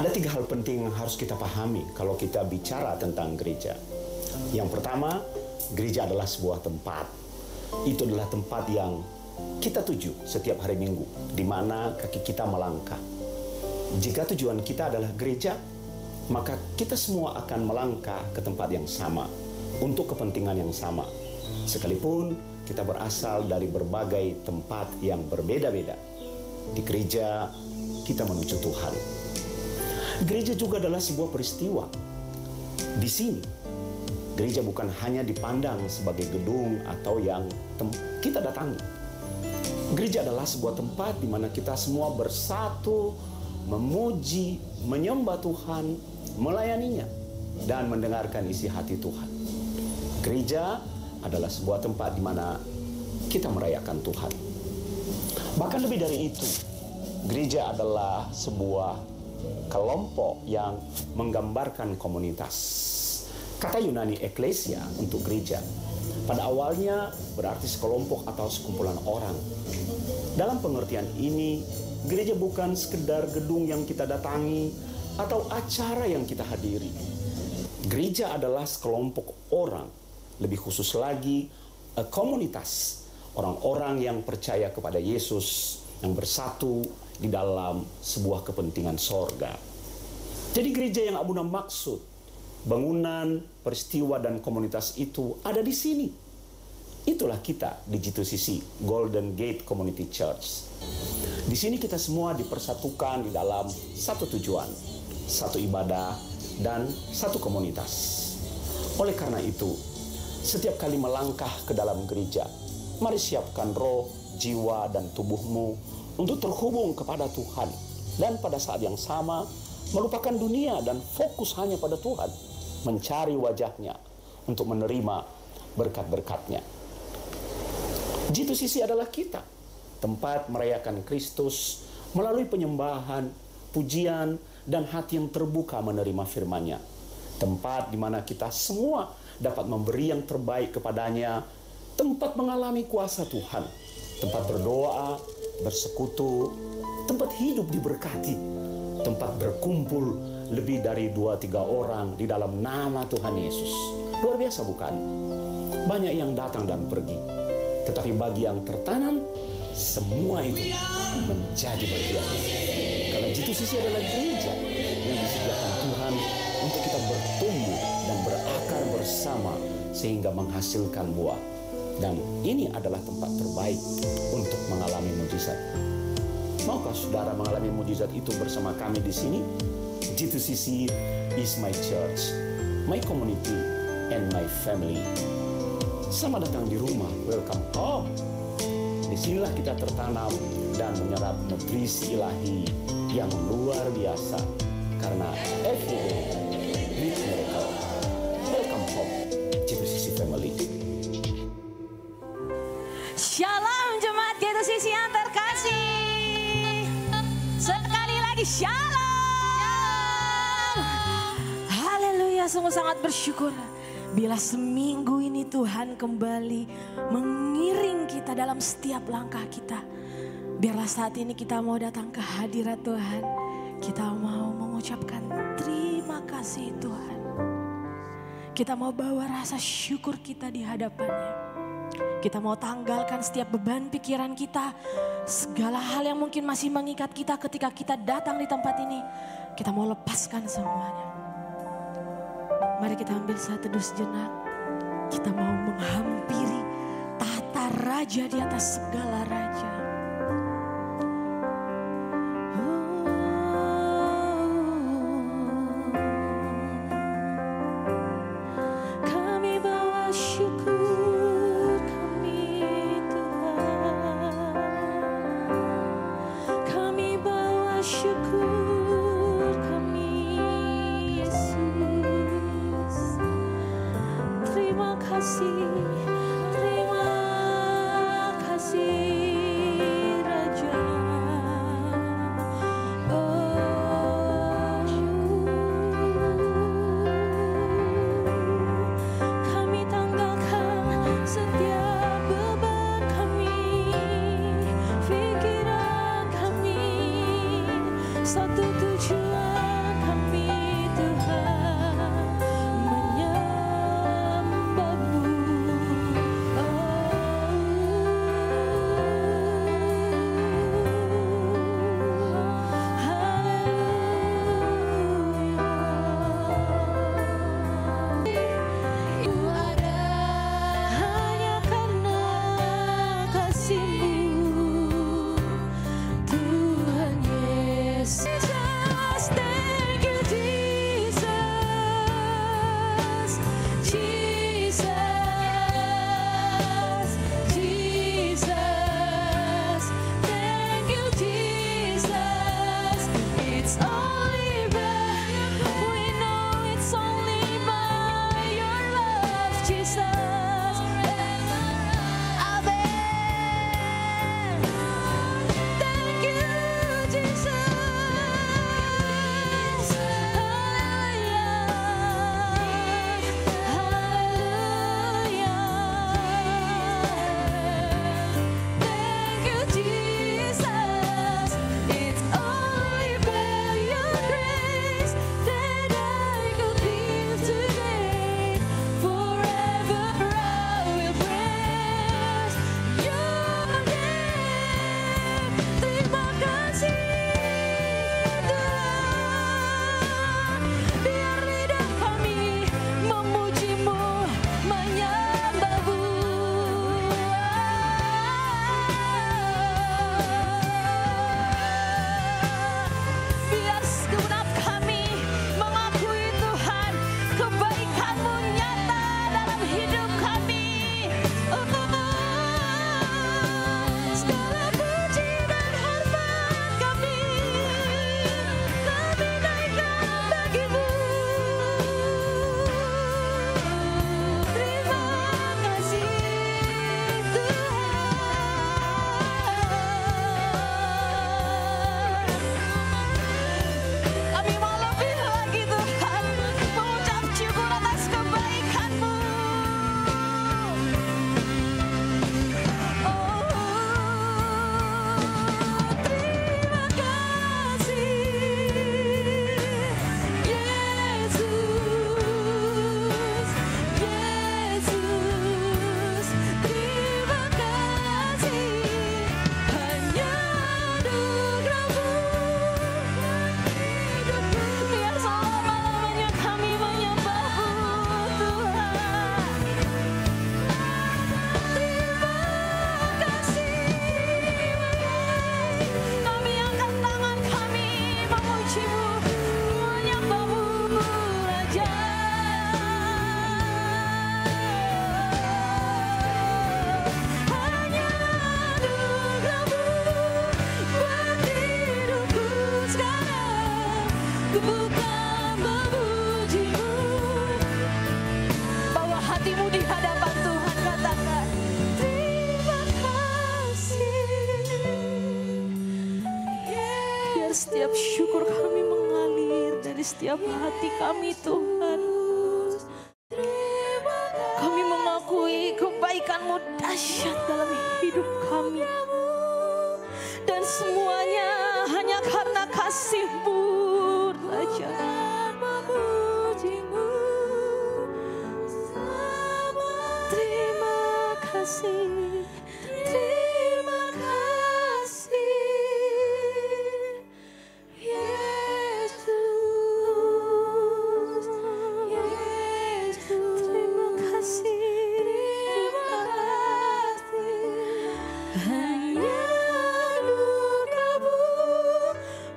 Ada 3 hal penting yang harus kita pahami kalau kita bicara tentang gereja. Yang pertama, gereja adalah sebuah tempat. Itu adalah tempat yang kita tuju setiap hari Minggu, di mana kaki kita melangkah. Jika tujuan kita adalah gereja, maka kita semua akan melangkah ke tempat yang sama, untuk kepentingan yang sama. Sekalipun kita berasal dari berbagai tempat yang berbeda-beda. Di gereja, kita menuju Tuhan. Gereja juga adalah sebuah peristiwa. Di sini, gereja bukan hanya dipandang sebagai gedung atau yang kita datangi. Gereja adalah sebuah tempat di mana kita semua bersatu, memuji, menyembah Tuhan, melayaninya, dan mendengarkan isi hati Tuhan. Gereja adalah sebuah tempat di mana kita merayakan Tuhan. Bahkan lebih dari itu, gereja adalah sebuah kelompok yang menggambarkan komunitas. Kata Yunani eklesia untuk gereja pada awalnya berarti sekelompok atau sekumpulan orang. Dalam pengertian ini, gereja bukan sekedar gedung yang kita datangi atau acara yang kita hadiri. Gereja adalah sekelompok orang, lebih khusus lagi komunitas orang-orang yang percaya kepada Yesus, yang bersatu di dalam sebuah kepentingan sorga. Jadi gereja yang Abuna maksud, bangunan, peristiwa, dan komunitas itu ada di sini. Itulah kita di G2CC, Golden Gate Community Church. Di sini kita semua dipersatukan di dalam satu tujuan, satu ibadah, dan satu komunitas. Oleh karena itu, setiap kali melangkah ke dalam gereja, mari siapkan roh, jiwa, dan tubuhmu untuk terhubung kepada Tuhan. Dan pada saat yang sama, melupakan dunia dan fokus hanya pada Tuhan. Mencari wajahnya untuk menerima berkat-berkatnya. G2CC adalah kita. Tempat merayakan Kristus melalui penyembahan, pujian, dan hati yang terbuka menerima firman-Nya. Tempat di mana kita semua dapat memberi yang terbaik kepadanya. Tempat mengalami kuasa Tuhan. Tempat berdoa, bersekutu, tempat hidup diberkati, tempat berkumpul lebih dari 2-3 orang di dalam nama Tuhan Yesus. Luar biasa bukan? Banyak yang datang dan pergi, tetapi bagi yang tertanam, semua itu menjadi bagian. Karena G2CC adalah gereja yang disediakan Tuhan untuk kita bertumbuh dan berakar bersama sehingga menghasilkan buah. Dan ini adalah tempat terbaik untuk mengalami mujizat. Maukah saudara mengalami mujizat itu bersama kami di sini? G2CC is my church, my community, and my family. Selamat datang di rumah, welcome home. Disinilah kita tertanam dan menyerap nutrisi ilahi yang luar biasa. Karena every day, great miracle. Welcome home, G2CC family. Shalom jemaat G2CC yang terkasih. Sekali lagi shalom. Haleluya, sungguh sangat bersyukur bila seminggu ini Tuhan kembali mengiring kita dalam setiap langkah kita. Biarlah saat ini kita mau datang ke hadirat Tuhan. Kita mau mengucapkan terima kasih Tuhan. Kita mau bawa rasa syukur kita di hadapannya. Kita mau tanggalkan setiap beban pikiran kita. Segala hal yang mungkin masih mengikat kita ketika kita datang di tempat ini. Kita mau lepaskan semuanya. Mari kita ambil satu teduh sejenak. Kita mau menghampiri tahta raja di atas segala raja. Terima kasih setiap syukur kami mengalir dari setiap hati kami Tuhan. Kami mengakui kebaikan-Mu dahsyat dalam hidup kami. Dan semuanya hanya karena kasih-Mu Raja. Terima kasih. Terima kasih. Yesus. Yesus. Terima kasih. Terima kasih. Hanya anugerah-Mu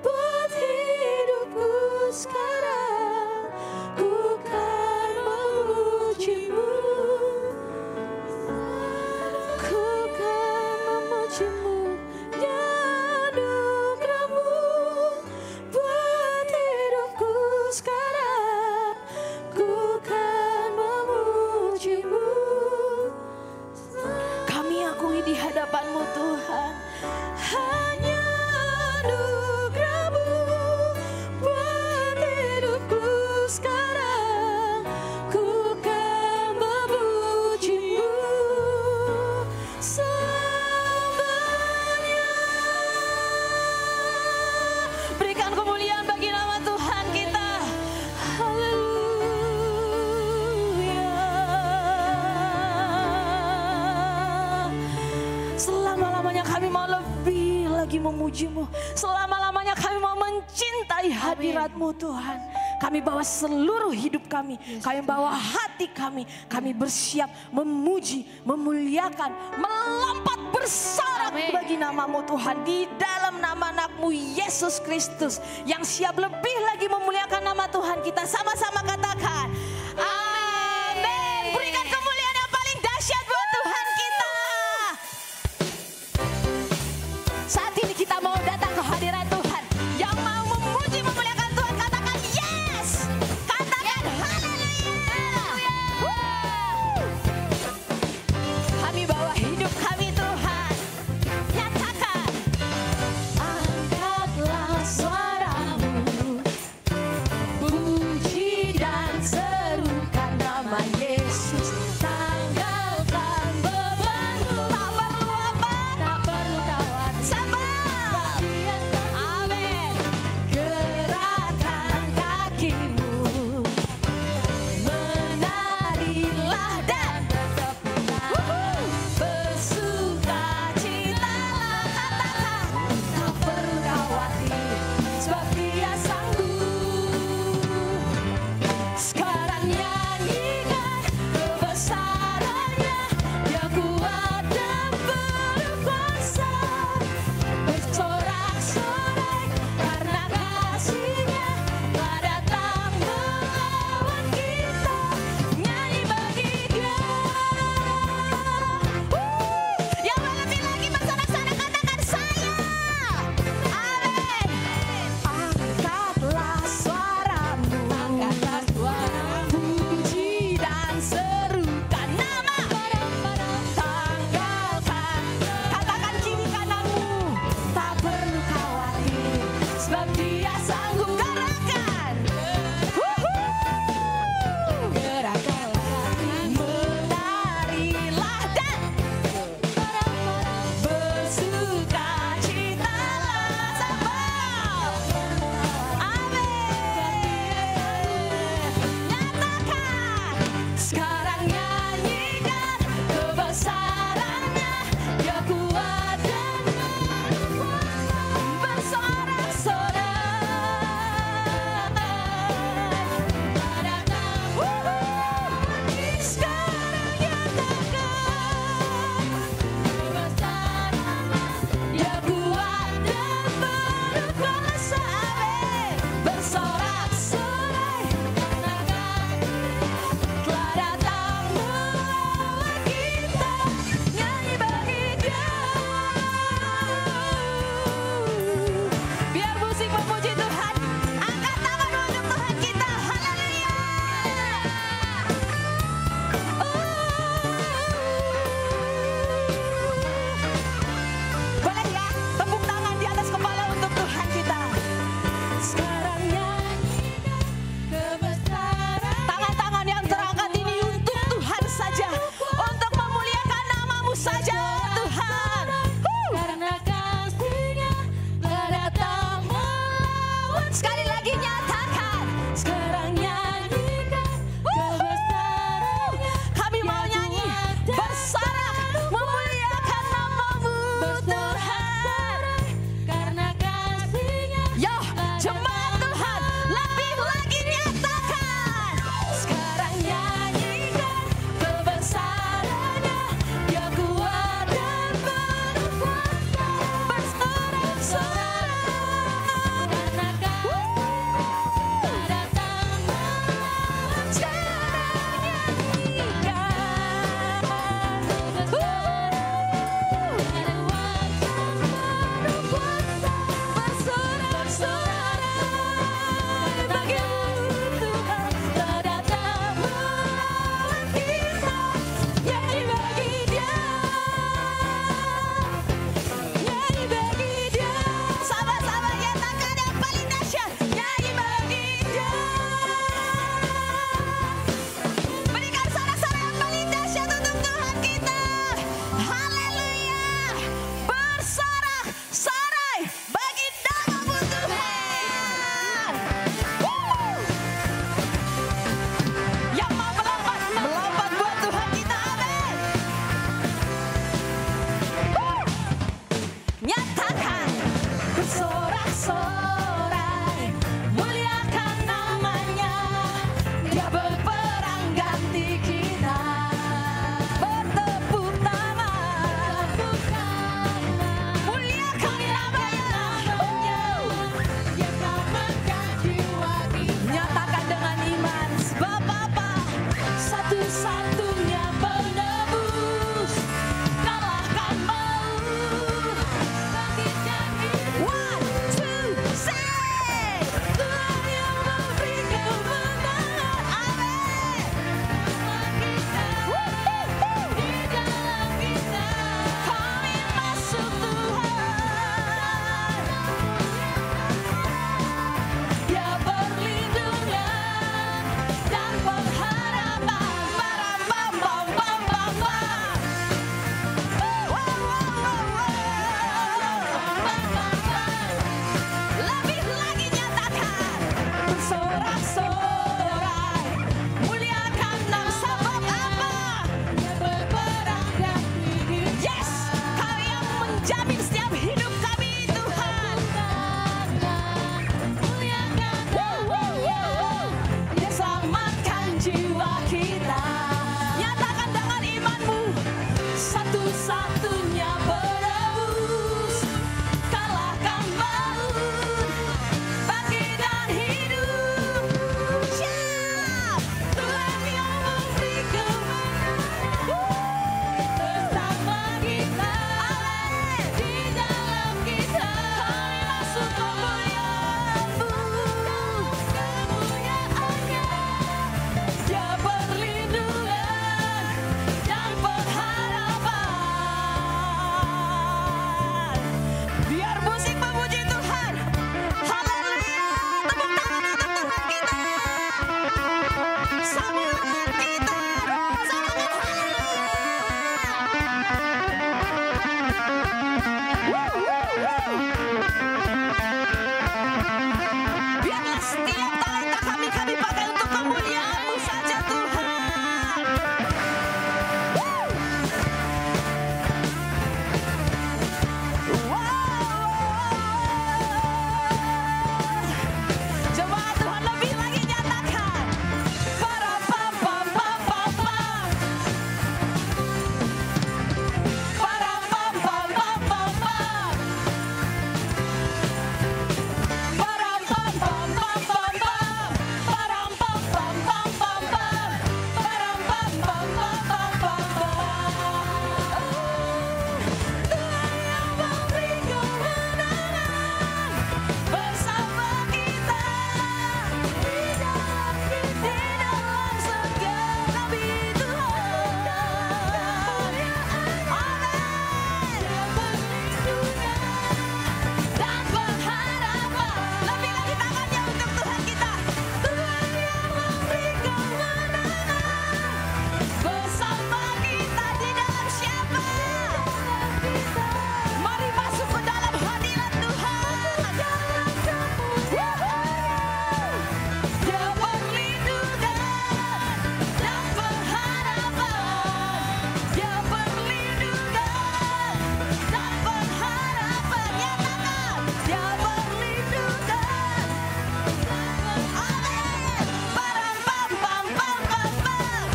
buat hidupku sekarang. Ku kan memuji-Mu. Ku kan memuji-Mu. Ya anugerah-Mu buat hidupku sekarang. Ku kan memuji-Mu. Kami akui di hadapan-Mu Tuhan. Hanya anugerah-Mu buat hidupku sekarang. Ku kan memuji-Mu selamanya. Berikan kemuliaan bagi nama Tuhan kita. Haleluya. Selama-lamanya kami mau lebih lagi memuji-Mu. Selama-lamanya kami mau mencintai hadirat-Mu Tuhan. Kami bawa seluruh hidup kami. Kami bawa hati kami. Kami bersiap memuji, memuliakan, melompat bersorak bagi nama-Mu Tuhan. Di dalam nama anak-Mu Yesus Kristus. Yang siap lebih lagi memuliakan nama Tuhan kita. Sama-sama katakan. Amin. Berikan kemuliaan yang paling dahsyat buat Tuhan kita. Saat ini kita mau datang ke hadirat Tuhan. Yang mau memuji, memuliakan Tuhan, katakan yes. Katakan haleluya. Kami bawa hidup kami Tuhan. Nyatakan. Angkatlah suara-Mu, puji dan bersorak-sorai, muliakan namanya. Dia berperang ganti kita. Bertepuk tangan, muliakan namanya. Dia selamatkan jiwa kita. Nyatakan dengan iman, sebab Bapa satu-satunya penebus, kalahkan maut. One, two, say, Tuhan yang memberi kemenangan. Amin. Di dalam kita. Kami masuk Tuhan. Dia perlindungan dan pengharapan. Bam, bam, bam, bam, bam, bam. Lebih lagi nyatakan, bersorak-sorai, muliakan nama. Sebab apa? Dia berperang ganti kita. Yes, Kau yang menjamin setiap hidup kami, Tuhan. Dia selamatkan jiwa kita. Nyatakan dengan imanmu, satu-satunya penebus, kalahkan maut, bangkit dan hidup. Siap, Tuhan yang memberi kemenangan. Bersama kita. Amin. Di dalam kita. Kami masuk kemuliaan-Mu. Kemuliaannya. Dia perlindungan dan pengharapan. Biar musik memuji Tuhan. Haleluya. Tepuk tangan untuk Tuhan kita. Sambil menanti Tuhan. Sorakan haleluya. Biarlah setiap talenta kami pakai untuk kemuliaan-Mu saja Tuhan. Jemaat Tuhan, lebih lagi nyatakan. Para pam pam pam pam pam. Para pam pam pam pam pam. Para pam pam pam pam pam. Para pam pam pam pam pam. Para pam pam pam pam pam pam. Tuhan yang memberi kemenangan bersama kita. Di dalam segala kami Tuhan. Amin. Dan pengharapan. Lebih lagi tangannya untuk Tuhan kita. Tuhan yang memberi kemenangan bersama kita. Di dalam siapa? Mari masuk ke dalam hadirat Tuhan. Dia perlindungan dan pengharapan. Dia perlindungan dan pengharapan. Nyatakan, dia perlindungan. Amin. Barang pam pam pam pam pam.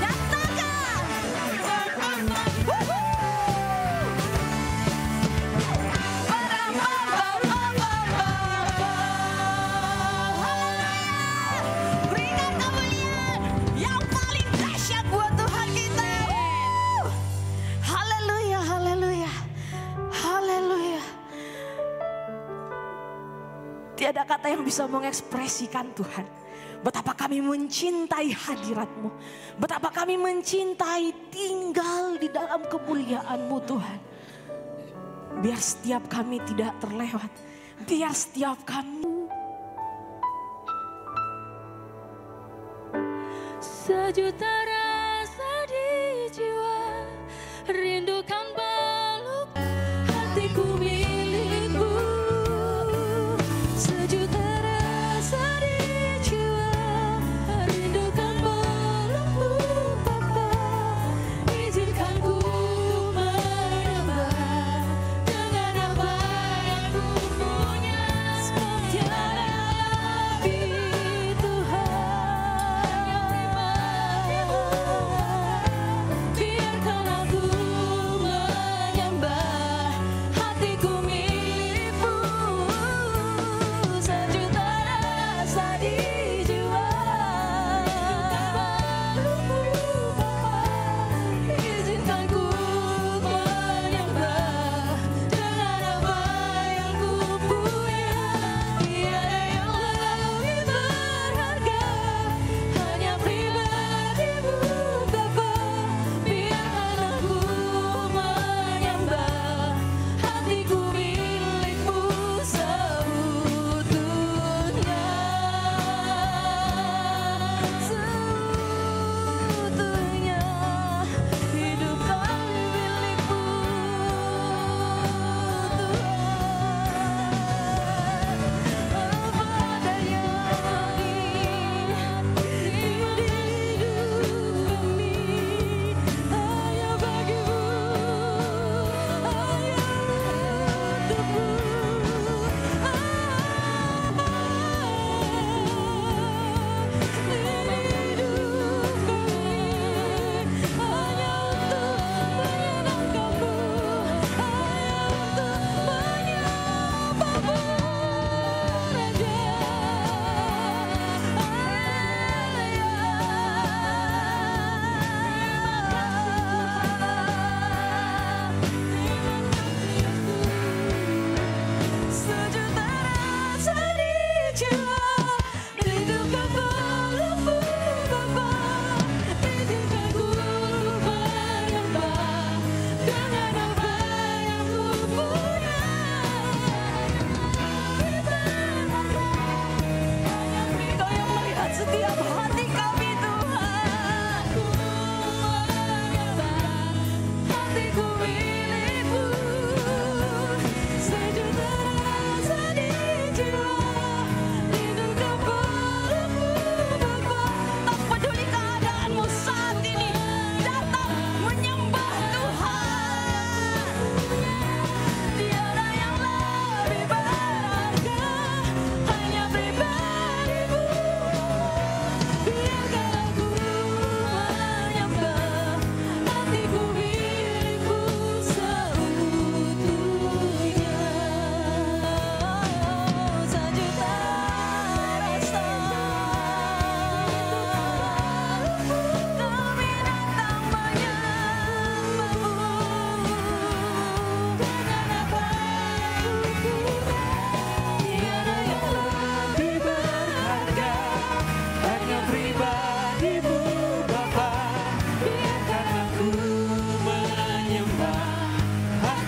Nyatakan. Barang pam pam pam pam pam. Berikan kemuliaan yang paling dahsyat buat Tuhan kita. Haleluya, haleluya, haleluya. Tiada kata yang bisa mengekspresikan Tuhan. Betapa kami mencintai hadirat-Mu. Betapa kami mencintai tinggal di dalam kemuliaan-Mu Tuhan. Biar setiap kami tidak terlewat. Biar setiap kami Sejuta rasa di jiwa, rindukan peluk hatiku milikmu. Sejuta rasa di jiwa, rindukan pelukmu Bapa. Izinkan ku menyembah dengan apa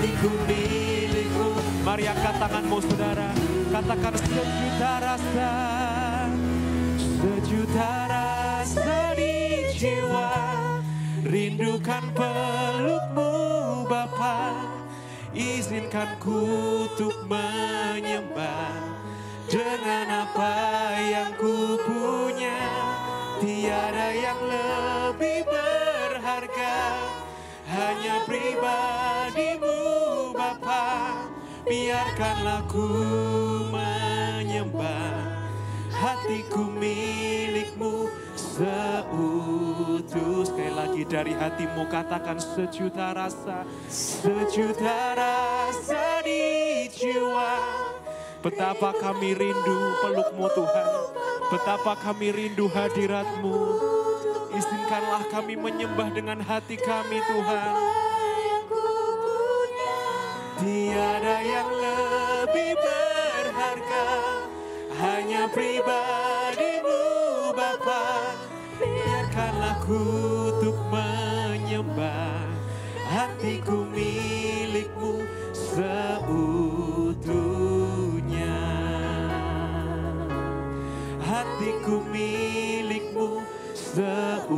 hatiku milikmu. Mari angkat tanganmu saudara, katakan sejuta rasa, sejuta rasa di jiwa, rindukan pelukmu Bapa, izinkan ku untuk menyembah dengan apa yang ku punya. Tiada yang lebih berharga, hanya pribadimu Bapa. Biarkanlah ku menyembah, hatiku milikmu seutuh. Sekali lagi dari hatimu katakan sejuta rasa, sejuta rasa di jiwa. Betapa kami rindu pelukmu Tuhan, betapa kami rindu hadiratmu. Izinkanlah kami menyembah dengan hati kami Tuhan. Tiada yang lebih berharga, hanya pribadimu Bapa. Biarkanlah ku untuk menyembah, hatiku milikmu seutuhnya. Hatiku milikmu seutuhnya.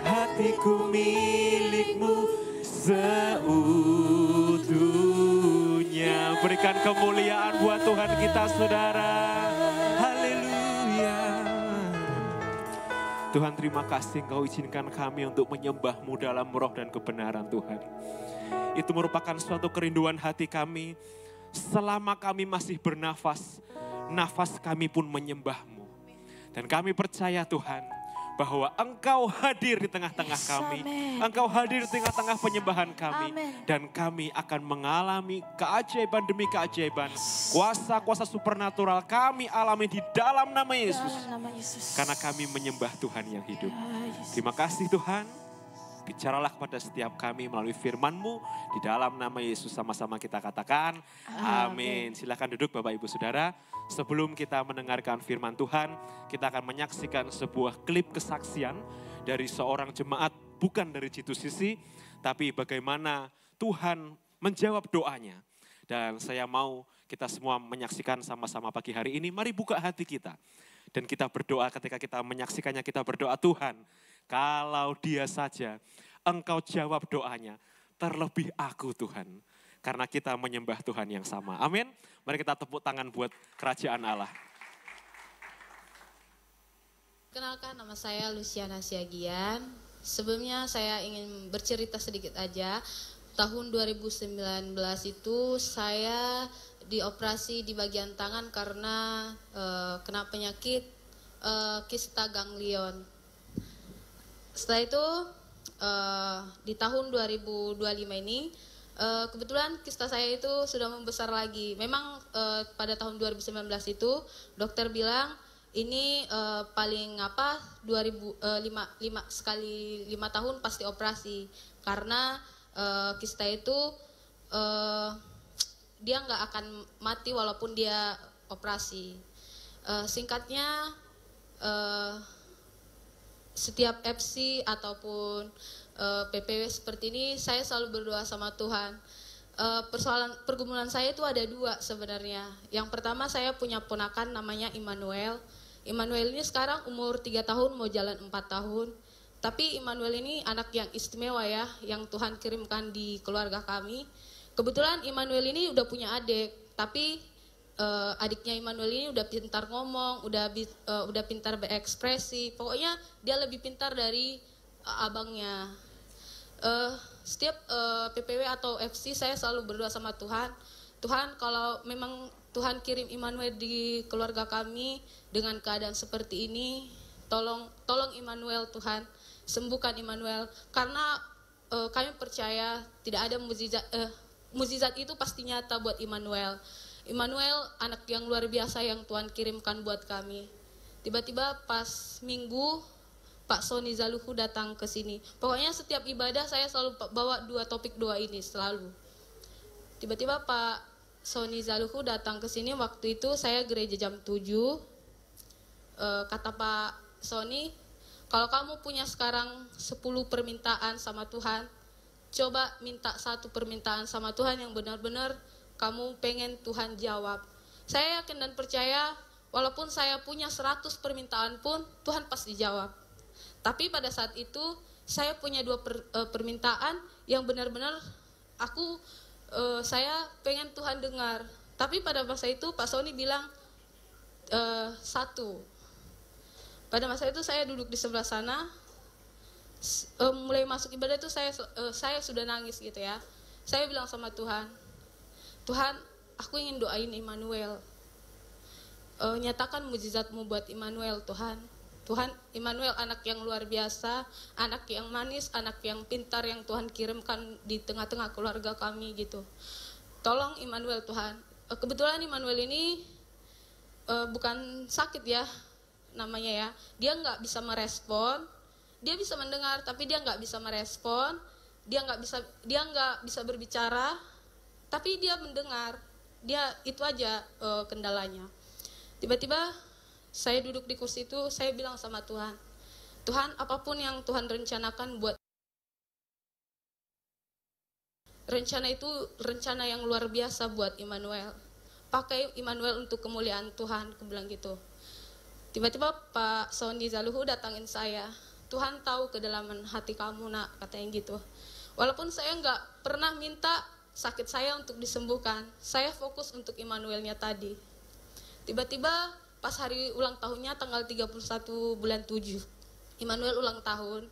Hatiku milikmu seutuhnya. Berikan kemuliaan buat Tuhan kita saudara. Haleluya. Tuhan terima kasih Engkau izinkan kami untuk menyembah-Mu dalam roh dan kebenaran Tuhan. Itu merupakan suatu kerinduan hati kami. Selama kami masih bernafas, nafas kami pun menyembah-Mu. Dan kami percaya Tuhan, bahwa Engkau hadir di tengah-tengah kami. Amen. Engkau hadir di tengah-tengah penyembahan kami. Amen. Dan kami akan mengalami keajaiban demi keajaiban. Kuasa-kuasa supernatural kami alami di dalam nama Yesus. Dalam nama Yesus. Karena kami menyembah Tuhan yang hidup. Ya, Yesus. Terima kasih Tuhan. Bicaralah kepada setiap kami melalui firman-Mu. Di dalam nama Yesus sama-sama kita katakan. Amin. Silakan duduk Bapak Ibu Saudara. Sebelum kita mendengarkan firman Tuhan, kita akan menyaksikan sebuah klip kesaksian dari seorang jemaat, bukan dari Jitu Sisi, tapi bagaimana Tuhan menjawab doanya. Dan saya mau kita semua menyaksikan sama-sama pagi hari ini. Mari buka hati kita. Dan kita berdoa ketika kita menyaksikannya, kita berdoa Tuhan. Kalau dia saja, Engkau jawab doanya, terlebih aku Tuhan. Karena kita menyembah Tuhan yang sama. Amin. Mari kita tepuk tangan buat kerajaan Allah. Kenalkan, nama saya Luciana Siagian. Sebelumnya saya ingin bercerita sedikit aja. Tahun 2019 itu saya dioperasi di bagian tangan karena kena penyakit kista ganglion. Setelah itu di tahun 2025 ini kebetulan kista saya itu sudah membesar lagi. Memang pada tahun 2019 itu dokter bilang ini paling apa 5 tahun pasti operasi karena kista itu dia nggak akan mati walaupun dia operasi. Singkatnya setiap FC ataupun PPW seperti ini saya selalu berdoa sama Tuhan. Pergumulan saya itu ada dua sebenarnya. Yang pertama saya punya ponakan namanya Immanuel. Immanuel ini sekarang umur 3 tahun mau jalan 4 tahun. Tapi Immanuel ini anak yang istimewa ya, yang Tuhan kirimkan di keluarga kami. Kebetulan Immanuel ini udah punya adik, tapi adiknya Immanuel ini udah pintar ngomong, udah pintar berekspresi. Pokoknya dia lebih pintar dari abangnya. Setiap PPW atau FC saya selalu berdoa sama Tuhan. Tuhan, kalau memang Tuhan kirim Immanuel di keluarga kami dengan keadaan seperti ini, tolong Immanuel Tuhan, sembuhkan Immanuel. Karena kami percaya tidak ada mukjizat itu pasti nyata buat Immanuel. Immanuel anak yang luar biasa yang Tuhan kirimkan buat kami. Tiba-tiba pas minggu Pak Sony Zaluhu datang ke sini. Pokoknya setiap ibadah saya selalu bawa 2 topik doa ini selalu. Tiba-tiba Pak Sony Zaluhu datang ke sini, waktu itu saya gereja jam 7. Kata Pak Sony, Kalau kamu punya sekarang 10 permintaan sama Tuhan, coba minta satu permintaan sama Tuhan yang benar-benar kamu pengen Tuhan jawab. Saya yakin dan percaya, walaupun saya punya 100 permintaan pun, Tuhan pasti jawab. Tapi pada saat itu, saya punya 2 permintaan yang benar-benar saya pengen Tuhan dengar. Tapi pada masa itu Pak Sony bilang 1. Pada masa itu saya duduk di sebelah sana, mulai masuk ibadah itu saya sudah nangis gitu ya. Saya bilang sama Tuhan, Tuhan, aku ingin doain Immanuel. Nyatakan mujizat-Mu buat Immanuel, Tuhan. Tuhan, Immanuel anak yang luar biasa, anak yang manis, anak yang pintar yang Tuhan kirimkan di tengah-tengah keluarga kami gitu. Tolong Immanuel, Tuhan. Kebetulan Immanuel ini bukan sakit ya namanya ya. Dia nggak bisa merespon, dia bisa mendengar tapi dia nggak bisa merespon, dia nggak bisa berbicara, tapi dia mendengar. Dia itu aja kendalanya. Tiba-tiba saya duduk di kursi itu, saya bilang sama Tuhan, Tuhan, apapun yang Tuhan rencanakan buat rencana itu rencana yang luar biasa buat Immanuel. Pakai Immanuel untuk kemuliaan Tuhan, aku bilang gitu. Tiba-tiba Pak Sony Zaluhu datangin saya. Tuhan tahu kedalaman hati kamu, nak, katanya gitu. Walaupun saya nggak pernah minta sakit saya untuk disembuhkan, saya fokus untuk Immanuelnya tadi. Tiba-tiba pas hari ulang tahunnya tanggal 31 bulan 7, Immanuel ulang tahun.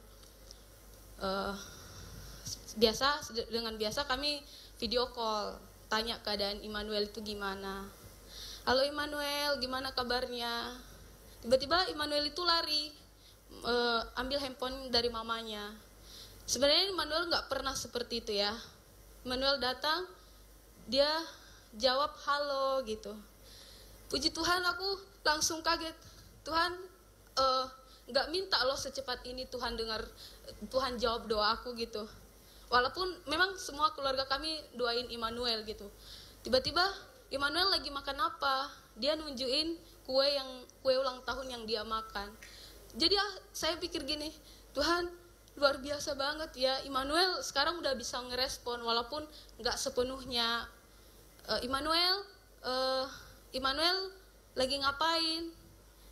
Dengan biasa kami video call, tanya keadaan Immanuel itu gimana. Halo Immanuel, gimana kabarnya? Tiba-tiba Immanuel itu lari, ambil handphone dari mamanya. Sebenarnya Immanuel nggak pernah seperti itu ya. Immanuel datang, dia jawab halo gitu. Puji Tuhan, aku langsung kaget. Tuhan nggak minta loh secepat ini Tuhan jawab doa aku gitu. Walaupun memang semua keluarga kami doain Immanuel gitu. Tiba-tiba Immanuel lagi makan apa? Dia nunjukin kue ulang tahun yang dia makan. Jadi saya pikir gini, Tuhan luar biasa banget ya. Immanuel sekarang udah bisa ngerespon walaupun nggak sepenuhnya. Immanuel lagi ngapain?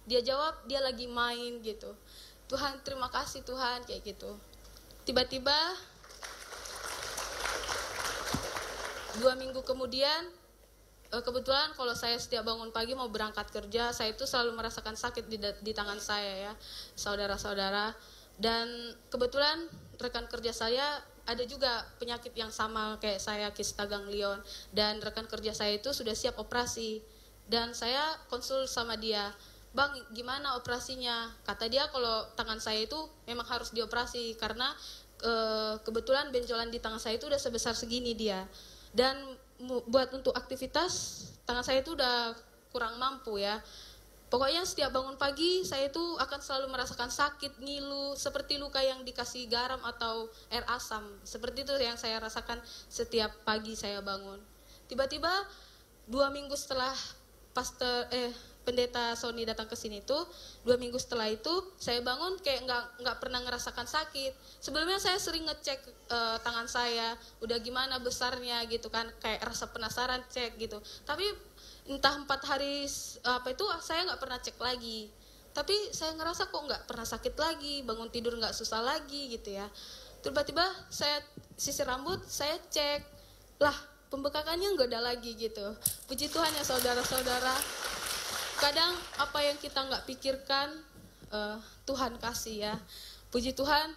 Dia jawab dia lagi main gitu. Tuhan terima kasih Tuhan, kayak gitu. Tiba-tiba 2 minggu kemudian, kebetulan kalau saya setiap bangun pagi mau berangkat kerja, saya itu selalu merasakan sakit di tangan saya ya, saudara-saudara. Dan kebetulan rekan kerja saya ada juga penyakit yang sama kayak saya, kista ganglion. Dan rekan kerja saya itu sudah siap operasi. Dan saya konsul sama dia, Bang gimana operasinya? Kata dia kalau tangan saya itu memang harus dioperasi karena kebetulan benjolan di tangan saya itu udah sebesar segini dia. Dan buat untuk aktivitas tangan saya itu udah kurang mampu ya. Pokoknya setiap bangun pagi saya itu akan selalu merasakan sakit, ngilu, seperti luka yang dikasih garam atau air asam. Seperti itu yang saya rasakan setiap pagi saya bangun. Tiba-tiba 2 minggu setelah pendeta Sony datang ke sini tuh, 2 minggu setelah itu saya bangun kayak nggak pernah ngerasakan sakit. Sebelumnya saya sering ngecek tangan saya, udah gimana besarnya gitu kan, kayak rasa penasaran cek gitu. Tapi entah 4 hari saya nggak pernah cek lagi. Tapi saya ngerasa kok nggak pernah sakit lagi, bangun tidur nggak susah lagi gitu ya. Tiba-tiba saya sisir rambut, saya cek, lah pembekakannya nggak ada lagi gitu. Puji Tuhan ya saudara-saudara. Kadang apa yang kita nggak pikirkan Tuhan kasih ya. Puji Tuhan,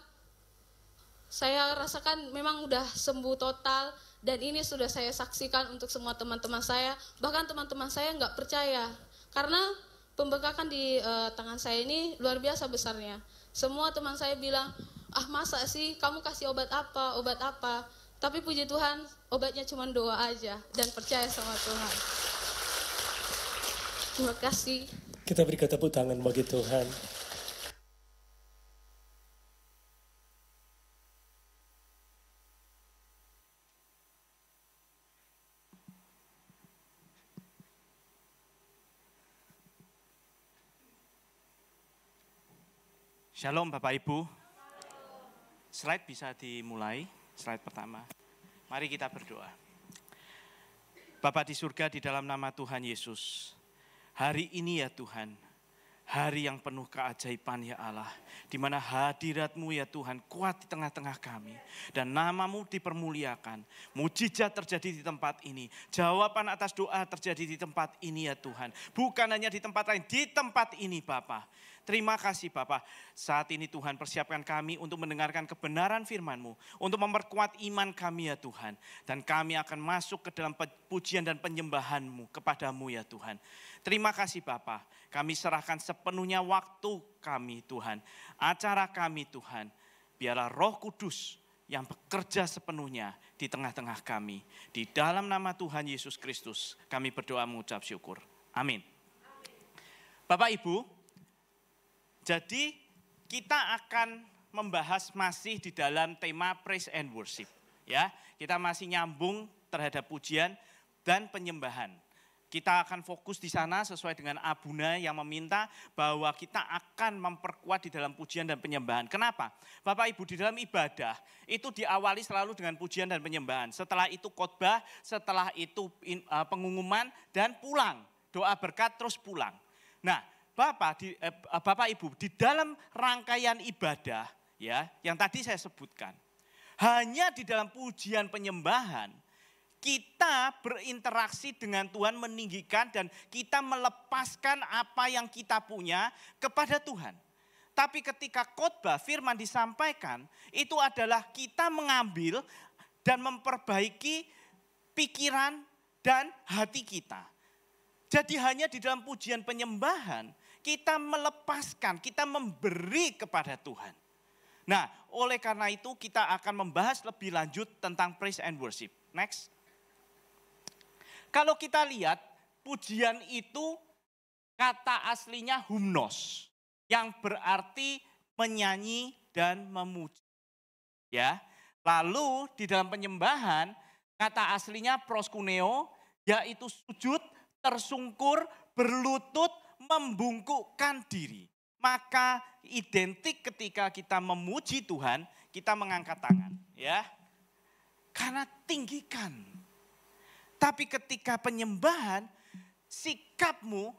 saya rasakan memang udah sembuh total. Dan ini sudah saya saksikan untuk semua teman-teman saya. Bahkan teman-teman saya nggak percaya. Karena pembekakan di tangan saya ini luar biasa besarnya. Semua teman saya bilang, masa sih kamu kasih obat apa? Tapi puji Tuhan, obatnya cuma doa aja. Dan percaya sama Tuhan. Terima kasih. Kita berikan tepuk tangan bagi Tuhan. Shalom Bapak Ibu. Slide bisa dimulai, slide pertama. Mari kita berdoa. Bapa di surga, di dalam nama Tuhan Yesus, hari ini ya Tuhan, hari yang penuh keajaiban ya Allah, di mana hadirat-Mu ya Tuhan kuat di tengah-tengah kami. Dan nama-Mu dipermuliakan, mujizat terjadi di tempat ini. Jawaban atas doa terjadi di tempat ini ya Tuhan. Bukan hanya di tempat lain, di tempat ini Bapa. Terima kasih Bapak, saat ini Tuhan persiapkan kami untuk mendengarkan kebenaran firman-Mu, untuk memperkuat iman kami ya Tuhan. Dan kami akan masuk ke dalam pujian dan penyembahan-Mu kepadamu ya Tuhan. Terima kasih Bapak, kami serahkan sepenuhnya waktu kami Tuhan, acara kami Tuhan. Biarlah Roh Kudus yang bekerja sepenuhnya di tengah-tengah kami. Di dalam nama Tuhan Yesus Kristus kami berdoa mengucap syukur. Amin. Bapak Ibu, jadi kita akan membahas masih di dalam tema praise and worship. Ya, kita masih nyambung terhadap pujian dan penyembahan. Kita akan fokus di sana sesuai dengan Abuna yang meminta bahwa kita akan memperkuat di dalam pujian dan penyembahan. Kenapa? Bapak Ibu, di dalam ibadah itu diawali selalu dengan pujian dan penyembahan. Setelah itu khotbah, setelah itu pengumuman dan pulang. Doa berkat terus pulang. Nah, Bapak Ibu, di dalam rangkaian ibadah ya yang tadi saya sebutkan, hanya di dalam pujian penyembahan kita berinteraksi dengan Tuhan, meninggikan dan kita melepaskan apa yang kita punya kepada Tuhan. Tapi ketika khotbah firman disampaikan, itu adalah kita mengambil dan memperbaiki pikiran dan hati kita. Jadi hanya di dalam pujian penyembahan kita melepaskan, kita memberi kepada Tuhan. Nah, oleh karena itu kita akan membahas lebih lanjut tentang praise and worship. Next. Kalau kita lihat, pujian itu kata aslinya humnos, yang berarti menyanyi dan memuji. Ya. Lalu di dalam penyembahan, kata aslinya proskuneo, yaitu sujud, tersungkur, berlutut, membungkukkan diri. Maka identik ketika kita memuji Tuhan, kita mengangkat tangan, ya. Karena tinggikan. Tapi ketika penyembahan, sikapmu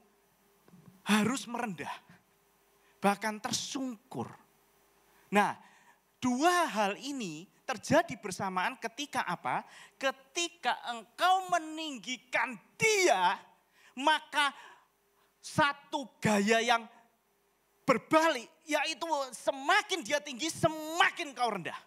harus merendah. Bahkan tersungkur. Nah, dua hal ini terjadi bersamaan ketika apa? Ketika engkau meninggikan Dia, maka satu gaya yang berbalik, yaitu semakin dia tinggi, semakin kau rendah.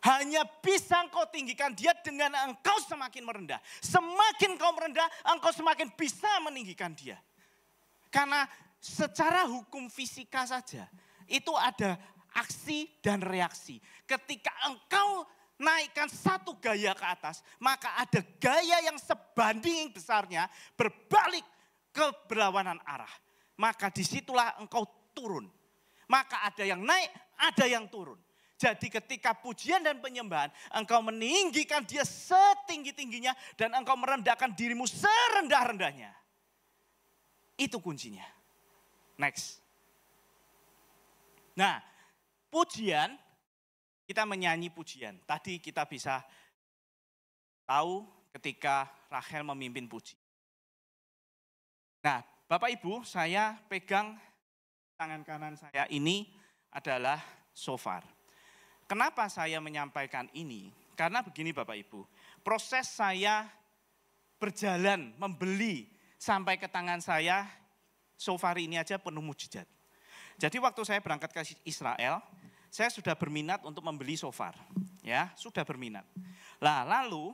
Hanya bisa engkau tinggikan Dia dengan engkau semakin merendah. Semakin kau merendah, engkau semakin bisa meninggikan Dia. Karena secara hukum fisika saja, itu ada aksi dan reaksi. Ketika engkau naikkan satu gaya ke atas, maka ada gaya yang sebanding besarnya berbalik ke berlawanan arah. Maka disitulah engkau turun. Maka ada yang naik, ada yang turun. Jadi ketika pujian dan penyembahan, engkau meninggikan Dia setinggi-tingginya dan engkau merendahkan dirimu serendah-rendahnya. Itu kuncinya. Next. Nah, pujian, kita menyanyi pujian. Tadi kita bisa tahu ketika Rachel memimpin puji. Nah, Bapak Ibu, saya pegang tangan kanan saya ini adalah shofar. Kenapa saya menyampaikan ini? Karena begini Bapak Ibu, proses saya berjalan membeli sampai ke tangan saya, shofar ini aja penuh mujizat. Jadi waktu saya berangkat ke Israel, saya sudah berminat untuk membeli shofar. Ya, sudah berminat. Lalu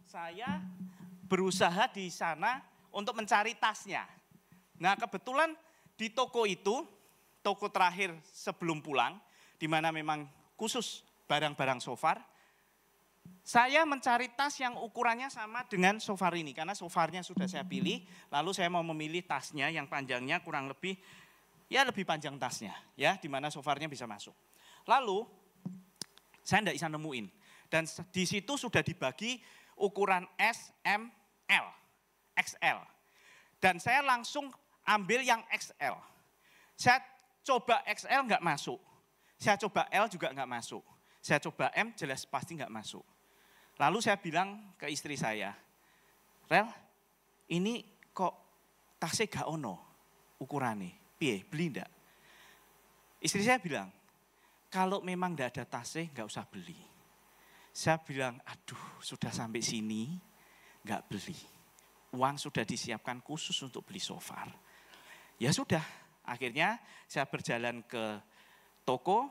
saya berusaha di sana untuk mencari tasnya. Nah, kebetulan di toko itu, toko terakhir sebelum pulang, di mana memang khusus barang-barang shofar, saya mencari tas yang ukurannya sama dengan shofar ini. Karena shofarnya sudah saya pilih, lalu saya mau memilih tasnya yang panjangnya kurang lebih, ya lebih panjang tasnya. Ya, di mana shofarnya bisa masuk. Lalu, saya tidak bisa nemuin. Dan di situ sudah dibagi ukuran S, M, L. XL. Dan saya langsung ambil yang XL. Saya coba XL nggak masuk. Saya coba L juga nggak masuk. Saya coba M jelas pasti nggak masuk. Lalu saya bilang ke istri saya, Rel, ini kok tasnya gak ono ukurannya. Piye, beli enggak? Istri saya bilang, kalau memang enggak ada tasnya enggak usah beli. Saya bilang, aduh sudah sampai sini enggak beli. Uang sudah disiapkan khusus untuk beli sofar. Ya sudah, akhirnya saya berjalan ke toko,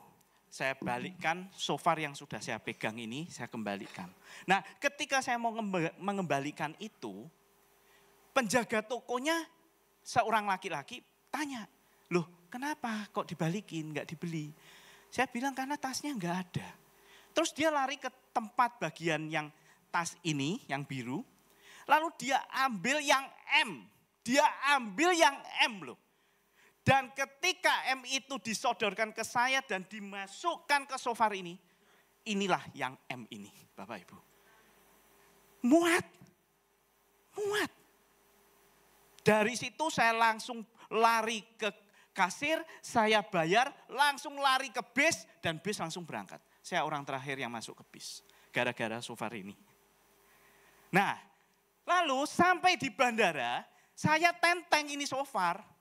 saya balikkan sofar yang sudah saya pegang ini, saya kembalikan. Nah, ketika saya mau mengembalikan itu, penjaga tokonya seorang laki-laki tanya, loh kenapa kok dibalikin, nggak dibeli? Saya bilang karena tasnya nggak ada. Terus dia lari ke tempat bagian yang tas ini, yang biru. Lalu dia ambil yang M. Dia ambil yang M loh. Dan ketika M itu disodorkan ke saya dan dimasukkan ke sofar ini, inilah yang M ini, Bapak Ibu. Muat. Dari situ saya langsung lari ke kasir, saya bayar, langsung lari ke bis, dan bis langsung berangkat. Saya orang terakhir yang masuk ke bis, gara-gara sofar ini. Nah, lalu sampai di bandara, saya tenteng ini sofar.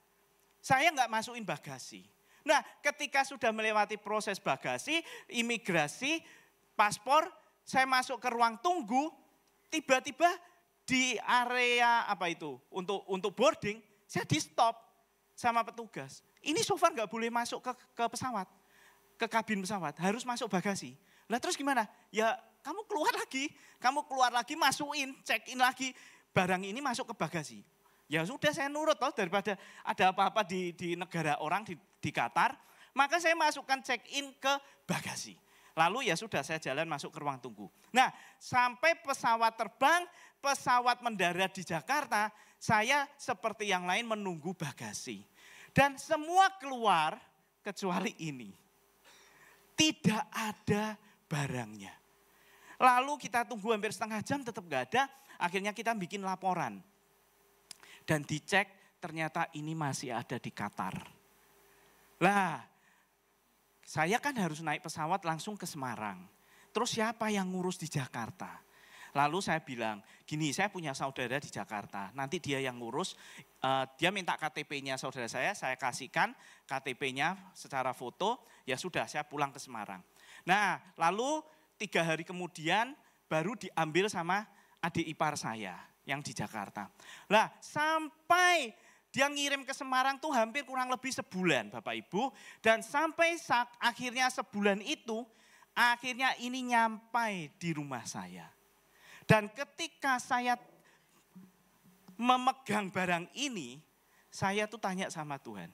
Saya nggak masukin bagasi. Nah, ketika sudah melewati proses bagasi, imigrasi, paspor, saya masuk ke ruang tunggu, tiba-tiba di area apa itu untuk boarding, saya di stop sama petugas. Ini sofar nggak boleh masuk ke pesawat, ke kabin pesawat, harus masuk bagasi. Lah terus gimana? Ya kamu keluar lagi, masukin, check in lagi, barang ini masuk ke bagasi. Ya sudah saya nurut toh, daripada ada apa-apa di negara orang di Qatar, maka saya masukkan check in ke bagasi. Lalu ya sudah saya jalan masuk ke ruang tunggu. Nah sampai pesawat terbang, pesawat mendarat di Jakarta, saya seperti yang lain menunggu bagasi. Dan semua keluar kecuali ini. Tidak ada barangnya. Lalu kita tunggu hampir setengah jam tetap gak ada, akhirnya kita bikin laporan. Dan dicek ternyata ini masih ada di Qatar. Lah, saya kan harus naik pesawat langsung ke Semarang. Terus siapa yang ngurus di Jakarta? Lalu saya bilang, gini saya punya saudara di Jakarta, nanti dia yang ngurus, dia minta KTP-nya saudara saya kasihkan KTP-nya secara foto, ya sudah saya pulang ke Semarang. Nah lalu 3 hari kemudian baru diambil sama adik ipar saya yang di Jakarta. Lah sampai dia ngirim ke Semarang tuh hampir kurang lebih sebulan Bapak Ibu. Dan sampai akhirnya sebulan itu, akhirnya ini nyampai di rumah saya. Dan ketika saya memegang barang ini, saya tuh tanya sama Tuhan,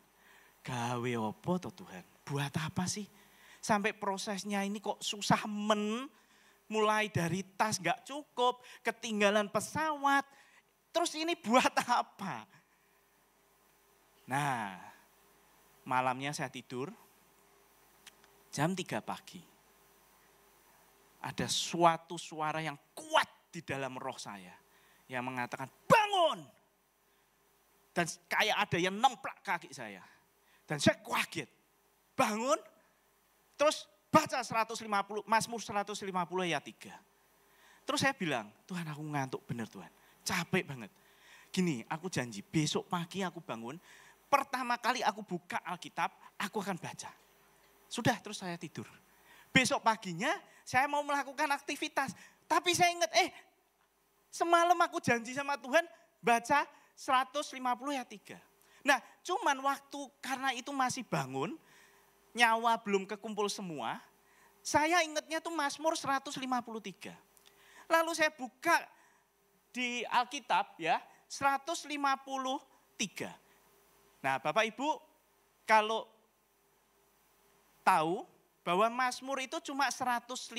gawe opo toh Tuhan, buat apa sih? Sampai prosesnya ini kok susah mulai dari tas gak cukup, ketinggalan pesawat, terus ini buat apa? Nah, malamnya saya tidur, jam 3 pagi. Ada suatu suara yang kuat di dalam roh saya. Yang mengatakan, bangun! Dan kayak ada yang nemplak kaki saya. Dan saya kaget, bangun, terus baca 150, Mazmur 150 ayat 3. Terus saya bilang, Tuhan aku ngantuk bener Tuhan, capek banget. Gini, aku janji besok pagi aku bangun, pertama kali aku buka Alkitab, aku akan baca. Sudah, terus saya tidur. Besok paginya saya mau melakukan aktivitas. Tapi saya ingat, semalam aku janji sama Tuhan baca 150 ayat 3. Nah, cuman waktu karena itu masih bangun, nyawa belum kekumpul semua, saya ingatnya tuh Mazmur 153. Lalu saya buka di Alkitab ya, 153. Nah Bapak Ibu kalau tahu bahwa Mazmur itu cuma 150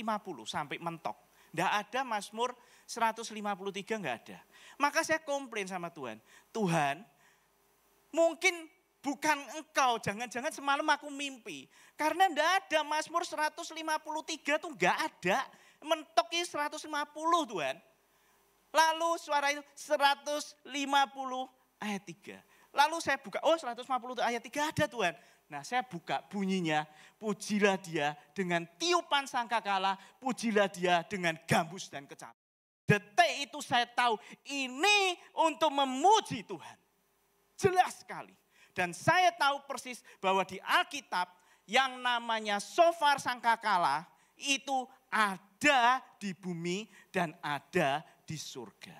sampai mentok. Enggak ada Mazmur 153 enggak ada. Maka saya komplain sama Tuhan. Tuhan mungkin bukan engkau, jangan-jangan semalam aku mimpi. Karena enggak ada Mazmur 153 tuh enggak ada. Mentoknya 150 Tuhan. Lalu suara itu 150 ayat 3. Lalu saya buka, 150 ayat 3 ada Tuhan. Nah, saya buka bunyinya, pujilah dia dengan tiupan sangkakala, pujilah dia dengan gambus dan kecapi. Detik itu saya tahu ini untuk memuji Tuhan. Jelas sekali. Dan saya tahu persis bahwa di Alkitab yang namanya shofar sangkakala itu ada di bumi dan ada di surga.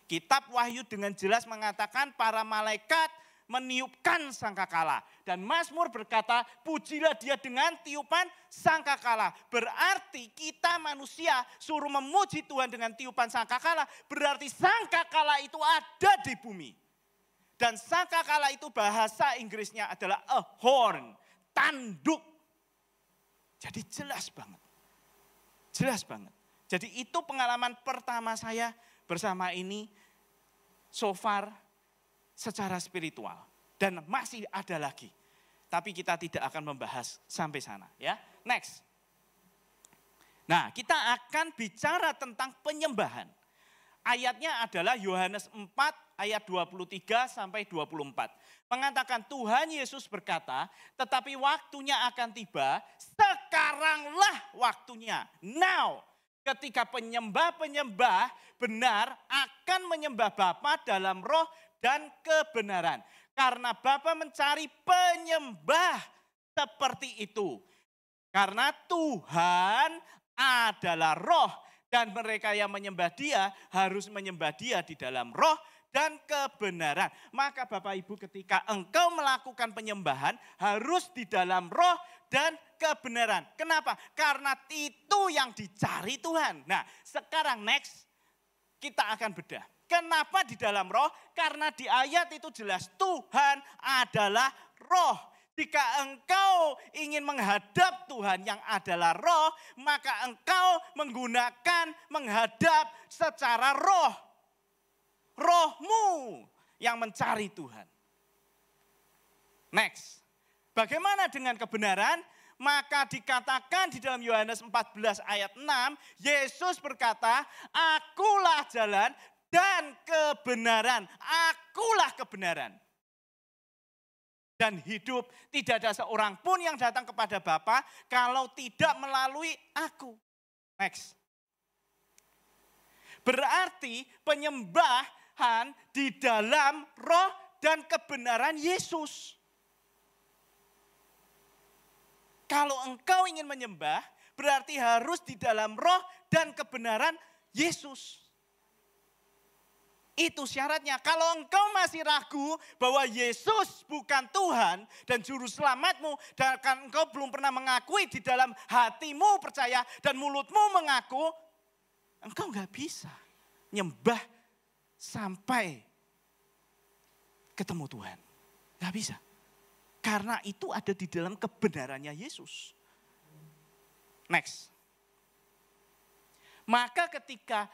Kitab Wahyu dengan jelas mengatakan para malaikat meniupkan sangkakala. Dan Mazmur berkata, pujilah dia dengan tiupan sangkakala. Berarti kita manusia suruh memuji Tuhan dengan tiupan sangkakala. Berarti sangkakala itu ada di bumi. Dan sangkakala itu bahasa Inggrisnya adalah a horn, tanduk. Jadi jelas banget. Jelas banget. Jadi itu pengalaman pertama saya bersama ini, shofar secara spiritual. Dan masih ada lagi. Tapi kita tidak akan membahas sampai sana. Ya, next. Nah, kita akan bicara tentang penyembahan. Ayatnya adalah Yohanes 4 ayat 23 sampai 24. Mengatakan Tuhan Yesus berkata, tetapi waktunya akan tiba, sekaranglah waktunya. Now, ketika penyembah-penyembah benar akan menyembah Bapa dalam roh dan kebenaran. Karena Bapa mencari penyembah seperti itu. Karena Tuhan adalah roh dan mereka yang menyembah dia harus menyembah dia di dalam roh dan kebenaran. Maka Bapak Ibu ketika engkau melakukan penyembahan harus di dalam roh dan kebenaran. Kenapa? Karena itu yang dicari Tuhan. Nah sekarang next kita akan bedah. Kenapa di dalam roh? Karena di ayat itu jelas Tuhan adalah roh. Jika engkau ingin menghadap Tuhan yang adalah roh, maka engkau menggunakan menghadap secara roh. Rohmu yang mencari Tuhan. Next. Bagaimana dengan kebenaran? Maka dikatakan di dalam Yohanes 14 ayat 6, Yesus berkata, akulah jalan dan kebenaran. Akulah kebenaran. Dan hidup, tidak ada seorang pun yang datang kepada Bapa kalau tidak melalui aku. Next. Berarti penyembahan di dalam roh dan kebenaran Yesus. Kalau engkau ingin menyembah, berarti harus di dalam roh dan kebenaran Yesus. Itu syaratnya. Kalau engkau masih ragu bahwa Yesus bukan Tuhan dan Juru Selamatmu, dan engkau belum pernah mengakui di dalam hatimu percaya dan mulutmu mengaku, engkau gak bisa nyembah sampai ketemu Tuhan. Gak bisa. Karena itu ada di dalam kebenarannya Yesus. Next. Maka ketika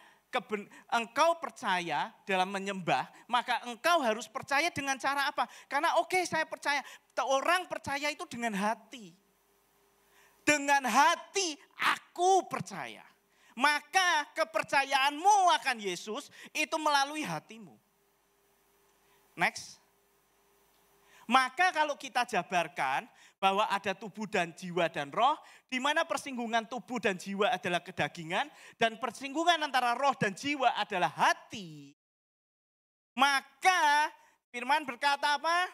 engkau percaya dalam menyembah, maka engkau harus percaya dengan cara apa? Karena saya percaya. Orang percaya itu dengan hati. Dengan hati aku percaya. Maka kepercayaanmu akan Yesus itu melalui hatimu. Next. Maka kalau kita jabarkan bahwa ada tubuh dan jiwa dan roh, di mana persinggungan tubuh dan jiwa adalah kedagingan, dan persinggungan antara roh dan jiwa adalah hati. Maka firman berkata apa?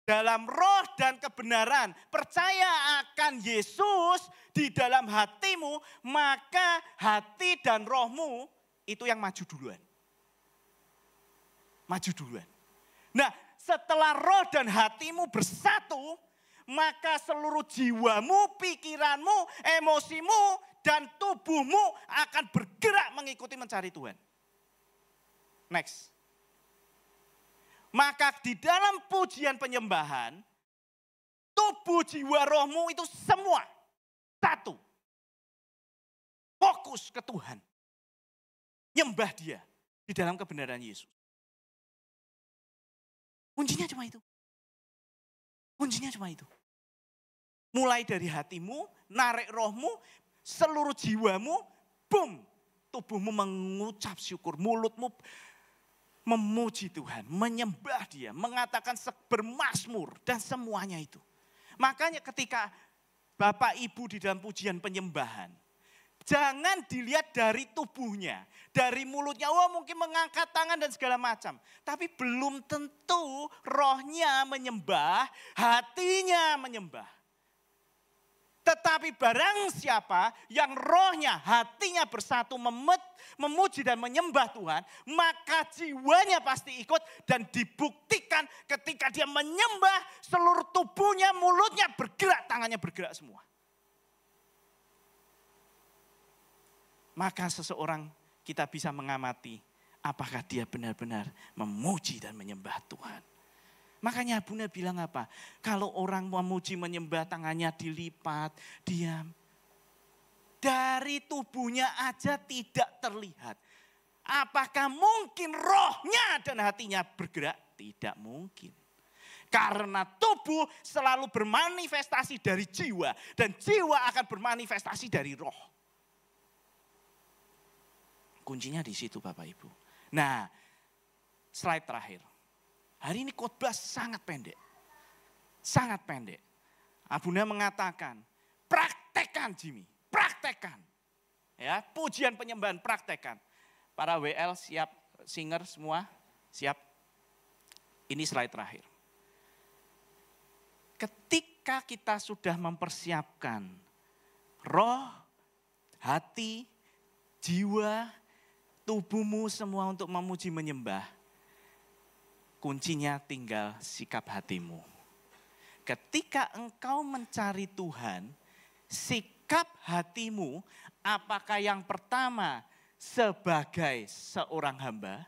Dalam roh dan kebenaran, percaya akan Yesus di dalam hatimu, maka hati dan rohmu itu yang maju duluan. Maju duluan. Nah, setelah roh dan hatimu bersatu, maka seluruh jiwamu, pikiranmu, emosimu, dan tubuhmu akan bergerak mengikuti mencari Tuhan. Next. Maka di dalam pujian penyembahan, tubuh, jiwa, rohmu itu semua satu. Fokus ke Tuhan. Nyembah dia di dalam kebenaran Yesus. Kuncinya cuma itu. Kuncinya cuma itu. Mulai dari hatimu, narik rohmu, seluruh jiwamu, boom. Tubuhmu mengucap syukur, mulutmu memuji Tuhan, menyembah dia, mengatakan bermazmur dan semuanya itu. Makanya ketika Bapak Ibu di dalam pujian penyembahan, jangan dilihat dari tubuhnya, dari mulutnya. Oh mungkin mengangkat tangan dan segala macam. Tapi belum tentu rohnya menyembah, hatinya menyembah. Tetapi barang siapa yang rohnya, hatinya bersatu memuji dan menyembah Tuhan, maka jiwanya pasti ikut dan dibuktikan ketika dia menyembah seluruh tubuhnya, mulutnya bergerak, tangannya bergerak semua. Maka seseorang kita bisa mengamati apakah dia benar-benar memuji dan menyembah Tuhan. Makanya Bunda bilang apa? Kalau orang memuji menyembah tangannya dilipat, diam. Dari tubuhnya aja tidak terlihat. Apakah mungkin rohnya dan hatinya bergerak? Tidak mungkin. Karena tubuh selalu bermanifestasi dari jiwa. Dan jiwa akan bermanifestasi dari roh. Kuncinya di situ Bapak Ibu. Nah, slide terakhir. Hari ini khotbah sangat pendek. Sangat pendek. Abunda mengatakan, praktekkan Jimmy, praktekkan. Ya, pujian penyembahan praktekkan. Para WL siap, singer semua siap. Ini slide terakhir. Ketika kita sudah mempersiapkan roh, hati, jiwa, tubuhmu semua untuk memuji menyembah, kuncinya tinggal sikap hatimu. Ketika engkau mencari Tuhan, sikap hatimu apakah yang pertama sebagai seorang hamba?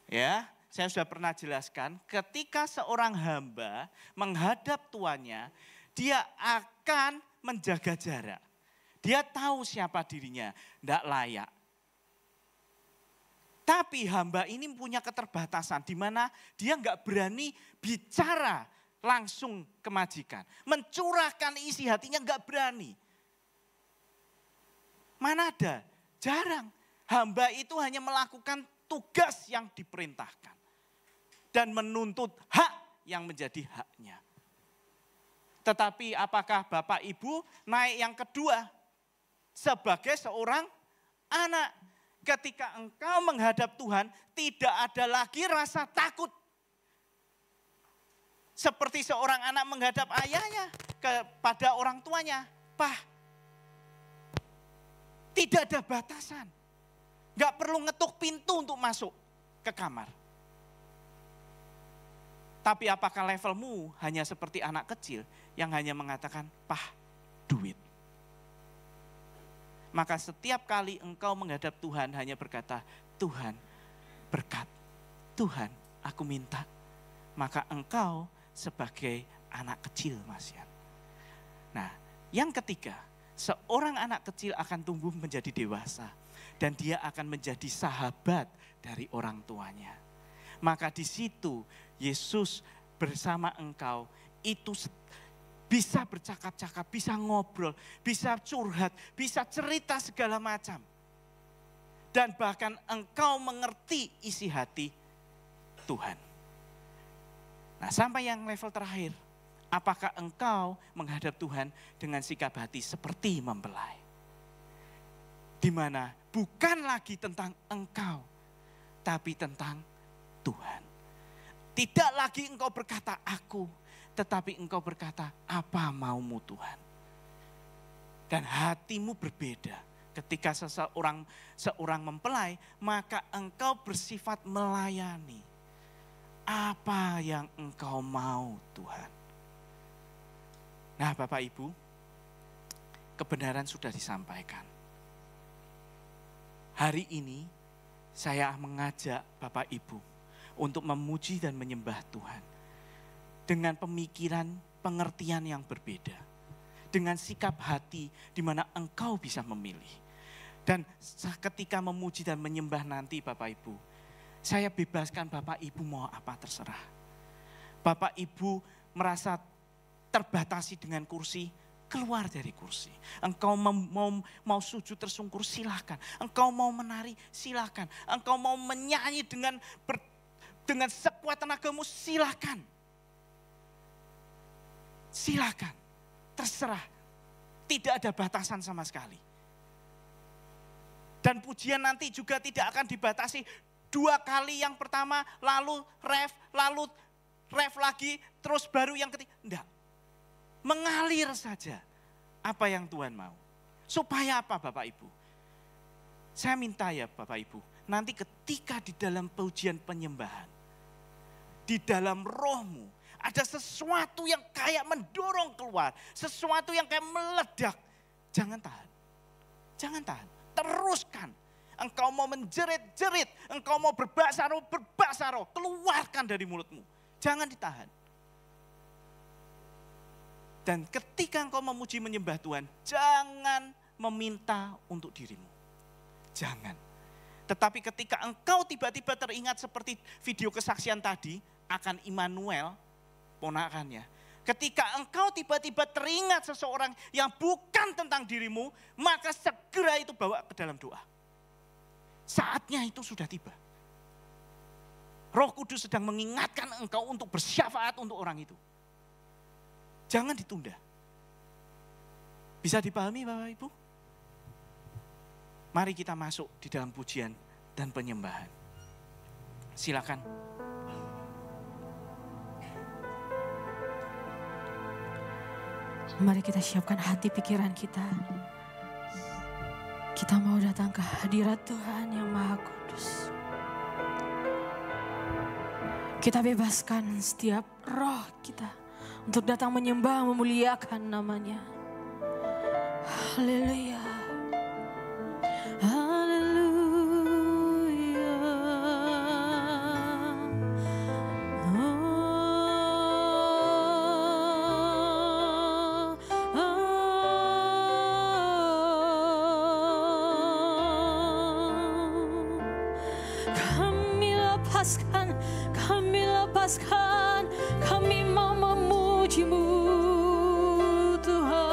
Ya, saya sudah pernah jelaskan, ketika seorang hamba menghadap tuannya, dia akan menjaga jarak. Dia tahu siapa dirinya, tidak layak. Tapi hamba ini punya keterbatasan di mana dia nggak berani bicara langsung ke majikan. Mencurahkan isi hatinya nggak berani. Mana ada? Jarang. Hamba itu hanya melakukan tugas yang diperintahkan. Dan menuntut hak yang menjadi haknya. Tetapi apakah Bapak Ibu naik yang kedua? Sebagai seorang anak. Ketika engkau menghadap Tuhan, tidak ada lagi rasa takut. Seperti seorang anak menghadap ayahnya kepada orang tuanya. Pak, tidak ada batasan. Gak perlu ngetuk pintu untuk masuk ke kamar. Tapi apakah levelmu hanya seperti anak kecil yang hanya mengatakan, Pak, duit. Maka setiap kali engkau menghadap Tuhan hanya berkata, Tuhan berkat, Tuhan aku minta. Maka engkau sebagai anak kecil Mas Yan. Nah yang ketiga, seorang anak kecil akan tumbuh menjadi dewasa. Dan dia akan menjadi sahabat dari orang tuanya. Maka di situ Yesus bersama engkau itu bisa bercakap-cakap, bisa ngobrol, bisa curhat, bisa cerita segala macam. Dan bahkan engkau mengerti isi hati Tuhan. Nah sampai yang level terakhir. Apakah engkau menghadap Tuhan dengan sikap hati seperti mempelai? Di mana bukan lagi tentang engkau, tapi tentang Tuhan. Tidak lagi engkau berkata aku, tetapi engkau berkata, apa maumu Tuhan? Dan hatimu berbeda. Ketika seorang mempelai, maka engkau bersifat melayani. Apa yang engkau mau Tuhan? Nah Bapak Ibu, kebenaran sudah disampaikan. Hari ini saya mengajak Bapak Ibu untuk memuji dan menyembah Tuhan. Dengan pemikiran, pengertian yang berbeda. Dengan sikap hati di mana engkau bisa memilih. Dan ketika memuji dan menyembah nanti Bapak Ibu, saya bebaskan Bapak Ibu mau apa terserah. Bapak Ibu merasa terbatasi dengan kursi, keluar dari kursi. Engkau mau sujud tersungkur, silakan. Engkau mau menari, silakan. Engkau mau menyanyi dengan sekuat tenagamu, silakan. Silakan, terserah. Tidak ada batasan sama sekali. Dan pujian nanti juga tidak akan dibatasi 2 kali, yang pertama lalu ref lagi, terus baru yang ketiga. Enggak. Mengalir saja apa yang Tuhan mau. Supaya apa Bapak Ibu? Saya minta ya Bapak Ibu, nanti ketika di dalam pujian penyembahan, di dalam rohmu, ada sesuatu yang kayak mendorong keluar, sesuatu yang kayak meledak. Jangan tahan, jangan tahan, teruskan. Engkau mau menjerit-jerit, engkau mau berbasaro, keluarkan dari mulutmu. Jangan ditahan. Dan ketika engkau memuji menyembah Tuhan, jangan meminta untuk dirimu. Jangan. Tetapi ketika engkau tiba-tiba teringat seperti video kesaksian tadi, akan Immanuel, ponakannya. Ketika engkau tiba-tiba teringat seseorang yang bukan tentang dirimu, maka segera itu bawa ke dalam doa. Saatnya itu sudah tiba. Roh Kudus sedang mengingatkan engkau untuk bersyafaat untuk orang itu. Jangan ditunda. Bisa dipahami Bapak Ibu? Mari kita masuk di dalam pujian dan penyembahan. Silakan. Mari kita siapkan hati pikiran kita. Kita mau datang ke hadirat Tuhan yang Maha Kudus. Kita bebaskan setiap roh kita untuk datang menyembah, memuliakan namanya. Haleluya. Kami mau memuji-Mu Tuhan.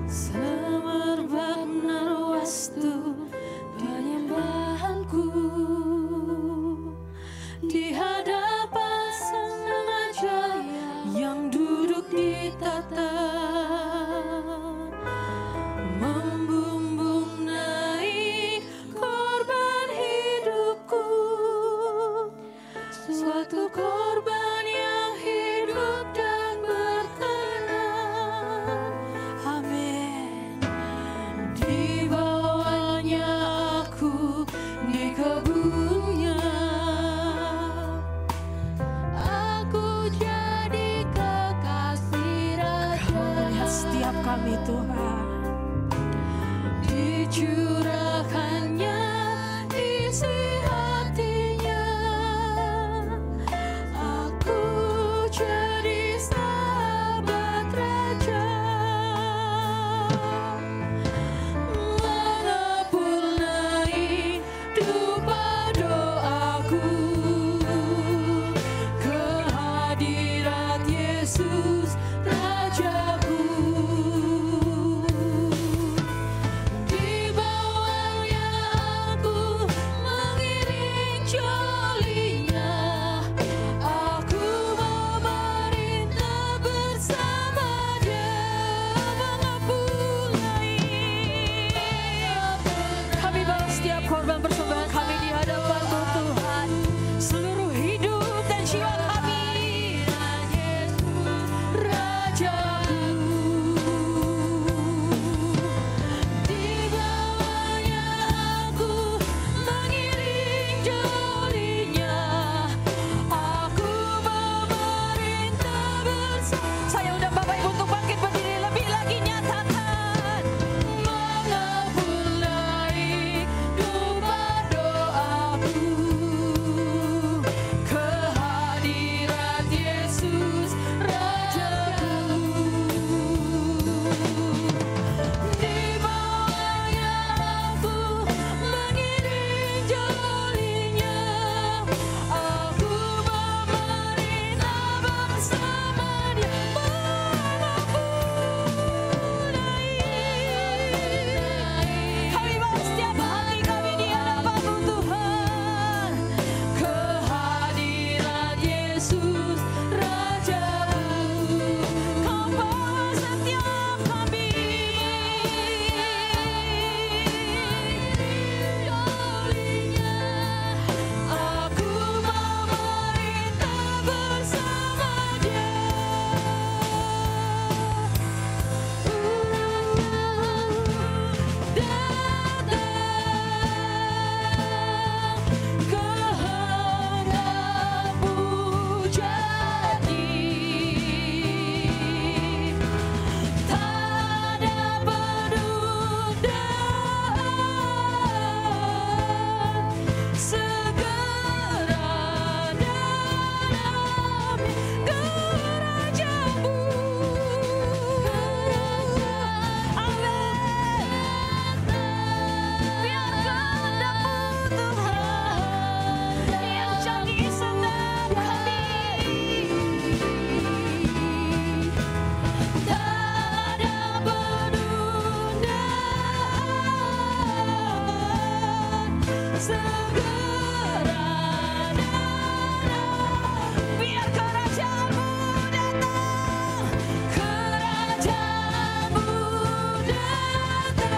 Semerbak narwastu penyembahanku di hadapan Sang Raja yang duduk di tata. Korban yang hidup dan berkenan, amin. Dibawanya aku di kebunnya, aku jadi kekasih Raja. Lihat setiap kami Tuhan, dicurahkannya isi hatinya. Jadi sahabat Raja, mengepurnai dupa doaku ke hadirat Yesus Rajaku. Di bawahnya aku Biar kerajaanmu datang, kerajaanmu datang.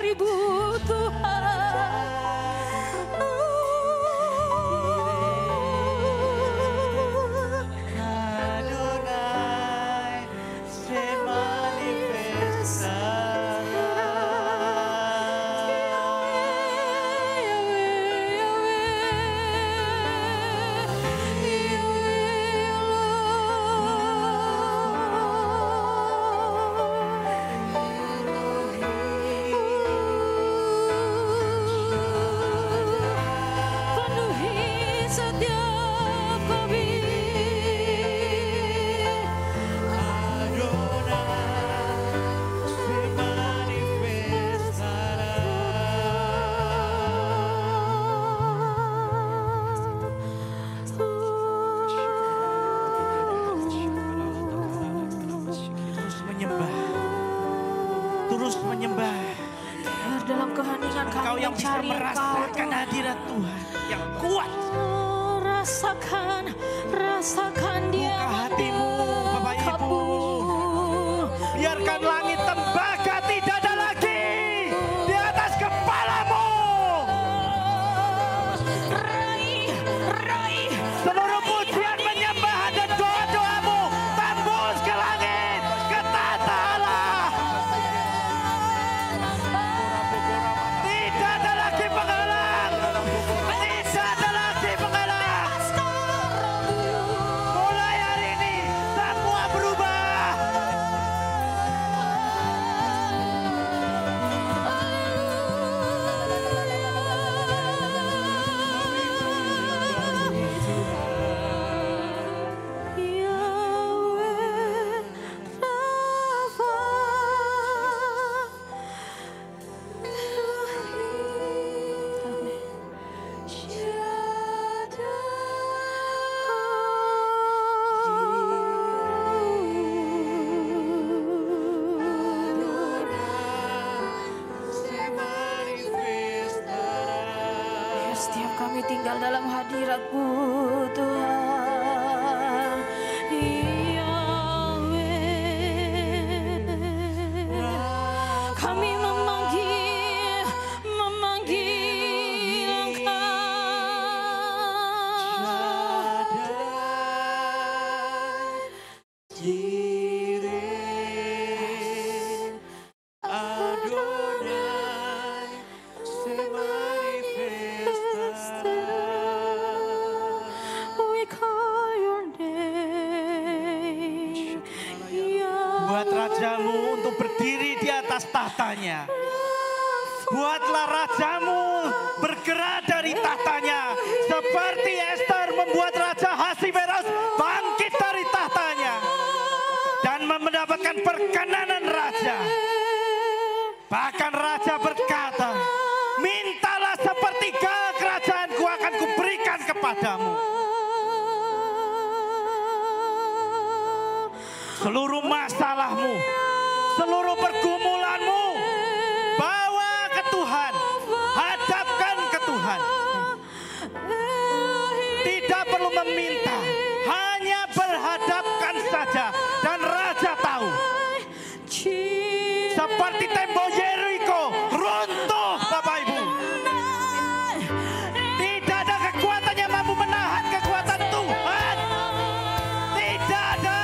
2000 Tuhan. Adonai se Penuhi setiap kami. Terus menyembah. Terus menyembah. Biar dalam keheningan Kau kami yang bisa mencari Engkau merasakan Tuhan. hadirat Tuhan yang kuat. Oh, rasakan dia Buka hatimu, Bapak Ibu. Biarkan langit tembaga tidak ada lagi di atas kepalamu. Raih, Seluruh pujian penyembahan dan doa-doamu tembus ke langit, ke tata Allah. Tidak ada lagi penghalang. Tidak ada lagi penghalang. Mulai hari ini semua berubah. Yahweh Rafa. Biar setiap kami tinggal dalam hadirat-Mu Tuhan. Yahweh, kami memanggil We call your name. Buat rajamu untuk berdiri di atas tahtanya. Buatlah rajamu bergerak dari tahtanya. Seperti Esther membuat Raja Ahasiweros bangkit dari tahtanya. Dan mendapatkan perkenanan raja. Bahkan raja berkata, mintalah sepertiga kerajaanku akan kuberikan kepadamu. Seluruh masalahmu, seluruh pergumulanmu, bawa ke Tuhan, hadapkan ke Tuhan. Tidak perlu meminta, hanya berhadapkan saja dan raja tahu. Seperti tembok Yeriko runtuh, Bapak Ibu. Tidak ada kekuatan yang mampu menahan kekuatan Tuhan. Tidak ada.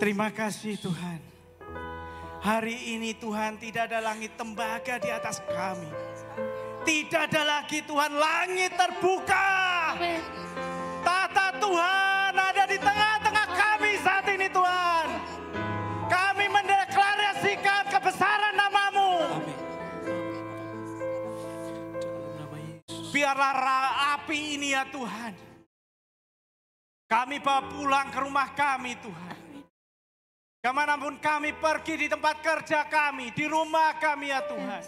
Terima kasih Tuhan. Hari ini Tuhan tidak ada langit tembaga di atas kami. Tidak ada lagi Tuhan langit terbuka. Tata Tuhan ada di tengah-tengah kami saat ini Tuhan. Kami mendeklarasikan kebesaran nama-Mu. Biarlah api ini ya Tuhan. Kami bawa pulang ke rumah kami Tuhan. Kemanapun kami pergi, di tempat kerja kami, di rumah kami ya Tuhan.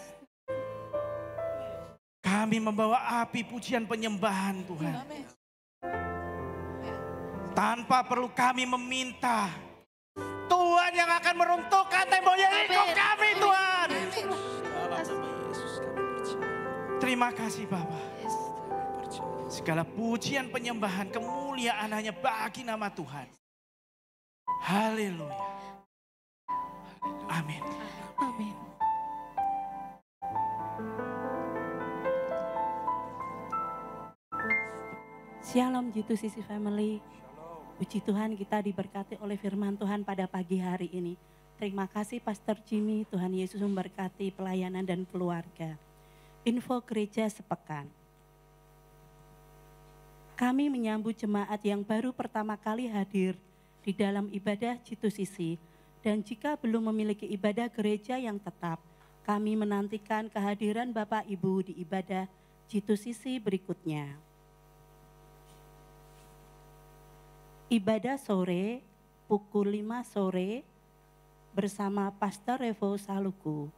Kami membawa api pujian penyembahan Tuhan. Tanpa perlu kami meminta. Tuhan yang akan meruntuhkan tembok Yeriko kami Tuhan. Terima kasih Bapak. Segala pujian penyembahan kemuliaan hanya bagi nama Tuhan. Haleluya. Amin. Amin. Shalom G2CC Family. Puji Tuhan kita diberkati oleh firman Tuhan pada pagi hari ini. Terima kasih Pastor Jimmy, Tuhan Yesus memberkati pelayanan dan keluarga. Info gereja sepekan. Kami menyambut jemaat yang baru pertama kali hadir di dalam ibadah G2CC. Dan jika belum memiliki ibadah gereja yang tetap, kami menantikan kehadiran Bapak Ibu di ibadah G2CC berikutnya. Ibadah sore pukul 5 sore bersama Pastor Revo Saluku.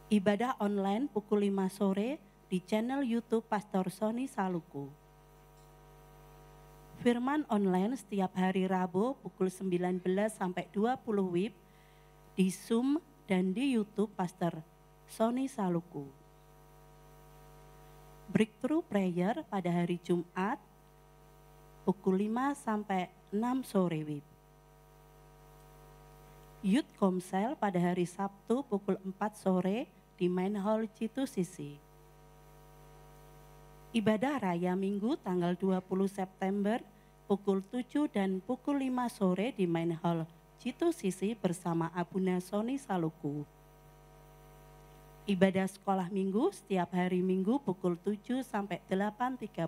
Ibadah online pukul 5 sore di channel YouTube Pastor Sony Saluku. Firman online setiap hari Rabu pukul 19 sampai 20 WIB di Zoom dan di YouTube Pastor Sony Saluku. Breakthrough prayer pada hari Jumat pukul 5 sampai 6 sore WIB. Youth Komsel pada hari Sabtu pukul 4 sore di Main Hall G2CC. Ibadah Raya Minggu tanggal 20 September pukul 7 dan pukul 5 sore di Main Hall G2CC bersama Abuna Sony Saluku. Ibadah sekolah minggu setiap hari Minggu pukul 7 sampai 8.30.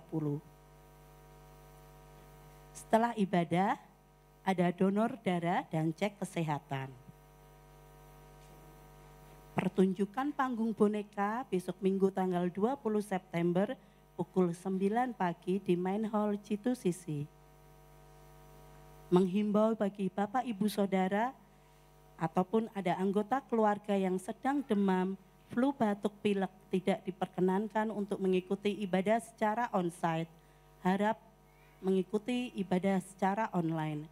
Setelah ibadah, ada donor darah dan cek kesehatan. Pertunjukan panggung boneka besok Minggu tanggal 20 September pukul 9 pagi di Main Hall G2CC. Menghimbau bagi Bapak Ibu Saudara ataupun ada anggota keluarga yang sedang demam, flu, batuk, pilek tidak diperkenankan untuk mengikuti ibadah secara onsite. Harap mengikuti ibadah secara online.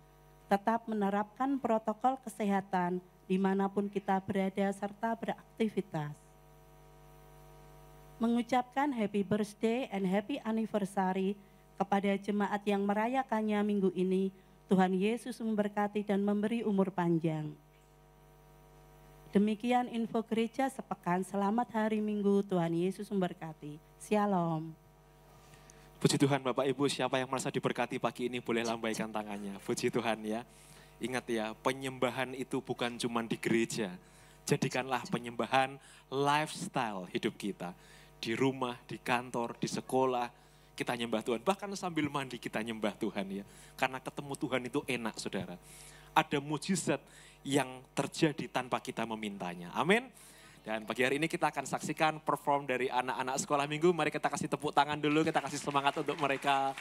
Tetap menerapkan protokol kesehatan dimanapun kita berada serta beraktivitas. Mengucapkan happy birthday and happy anniversary kepada jemaat yang merayakannya minggu ini. Tuhan Yesus memberkati dan memberi umur panjang. Demikian info gereja sepekan. Selamat hari Minggu, Tuhan Yesus memberkati. Shalom. Puji Tuhan Bapak Ibu, siapa yang merasa diberkati pagi ini boleh lambaikan tangannya. Puji Tuhan ya. Ingat ya, penyembahan itu bukan cuma di gereja. Jadikanlah penyembahan lifestyle hidup kita. Di rumah, di kantor, di sekolah, kita nyembah Tuhan. Bahkan sambil mandi kita nyembah Tuhan ya. Karena ketemu Tuhan itu enak saudara. Ada mujizat yang terjadi tanpa kita memintanya. Amin. Dan pagi hari ini kita akan saksikan perform dari anak-anak sekolah minggu. Mari kita kasih tepuk tangan dulu, kita kasih semangat untuk mereka.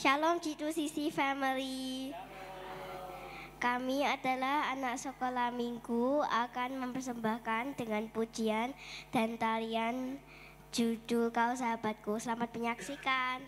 Shalom G2CC Family. Kami adalah anak sekolah minggu akan mempersembahkan dengan pujian dan tarian judul Kau Sahabatku. Selamat menyaksikan.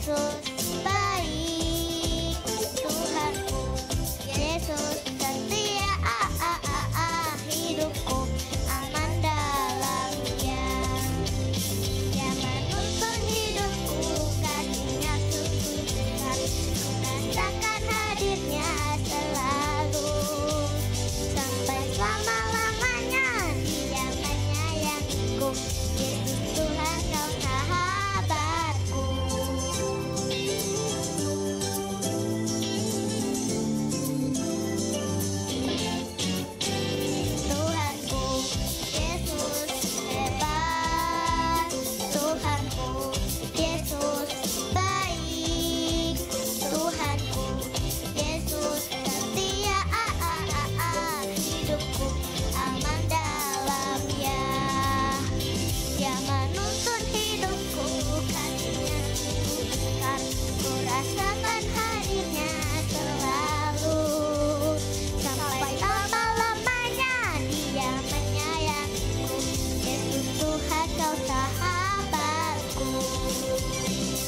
Yesus baik, Tuhanku Yesus setia, hidupku aman dalam Dia. Dia menuntun hidupku, kasih-Nya sungguh besar, ku rasakan hadirnya selalu sampai selama-lamanya. Dia menyayangiku, Yesus Tuhan kau sahabatku. Tuhanku Yesus hebat, Tuhanku Yesus baik, Tuhanku Yesus setia, hidupku aman dalam Dia. Dia menuntun hidupku, kasih-Nya sungguh besar, ku rasakan hadirnya selalu sampai lama-lamanya. Dia menyayangiku, Yesus Tuhan kau sahabatku.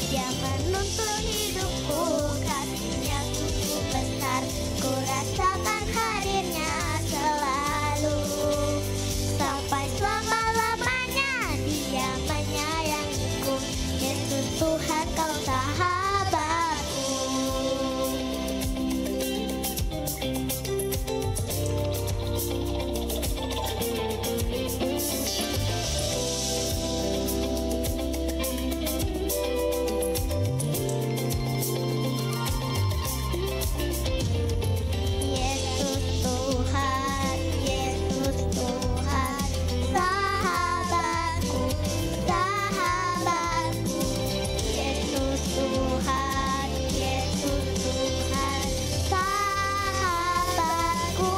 Dia menuntun hidupku, kasih-Nya sungguh besar, ku rasakan hadirnya selalu sampai selama-lamanya. Dia menyayangiku, Yesus Tuhan kau sahabatku. Yesus Tuhan, Yesus Tuhan, sahabatku, sahabatku. Yesus Tuhan, Yesus Tuhan, sahabatku.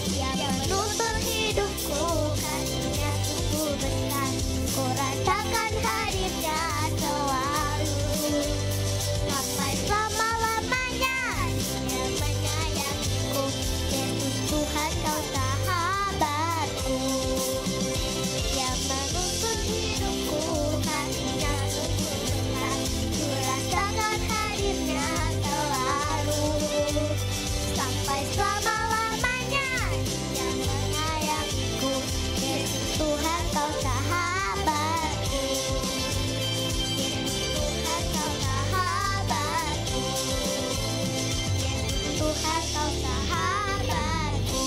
Dia menuntun hidupku, kasih-Nya sungguh besar, ku rasakan hadirnya selalu sampai selama-lamanya. Dia menyayangiku, Yesus Tuhan kau sahabatku. Dia menuntun hidupku, kasih-Nya sungguh besar, ku rasakan hadirnya selalu sampai selama-lamanya. Dia menyayangiku, Yesus Tuhan kau sahabatku. Yesus Tuhan kau sahabatku. Yesus Tuhan kau sahabatku.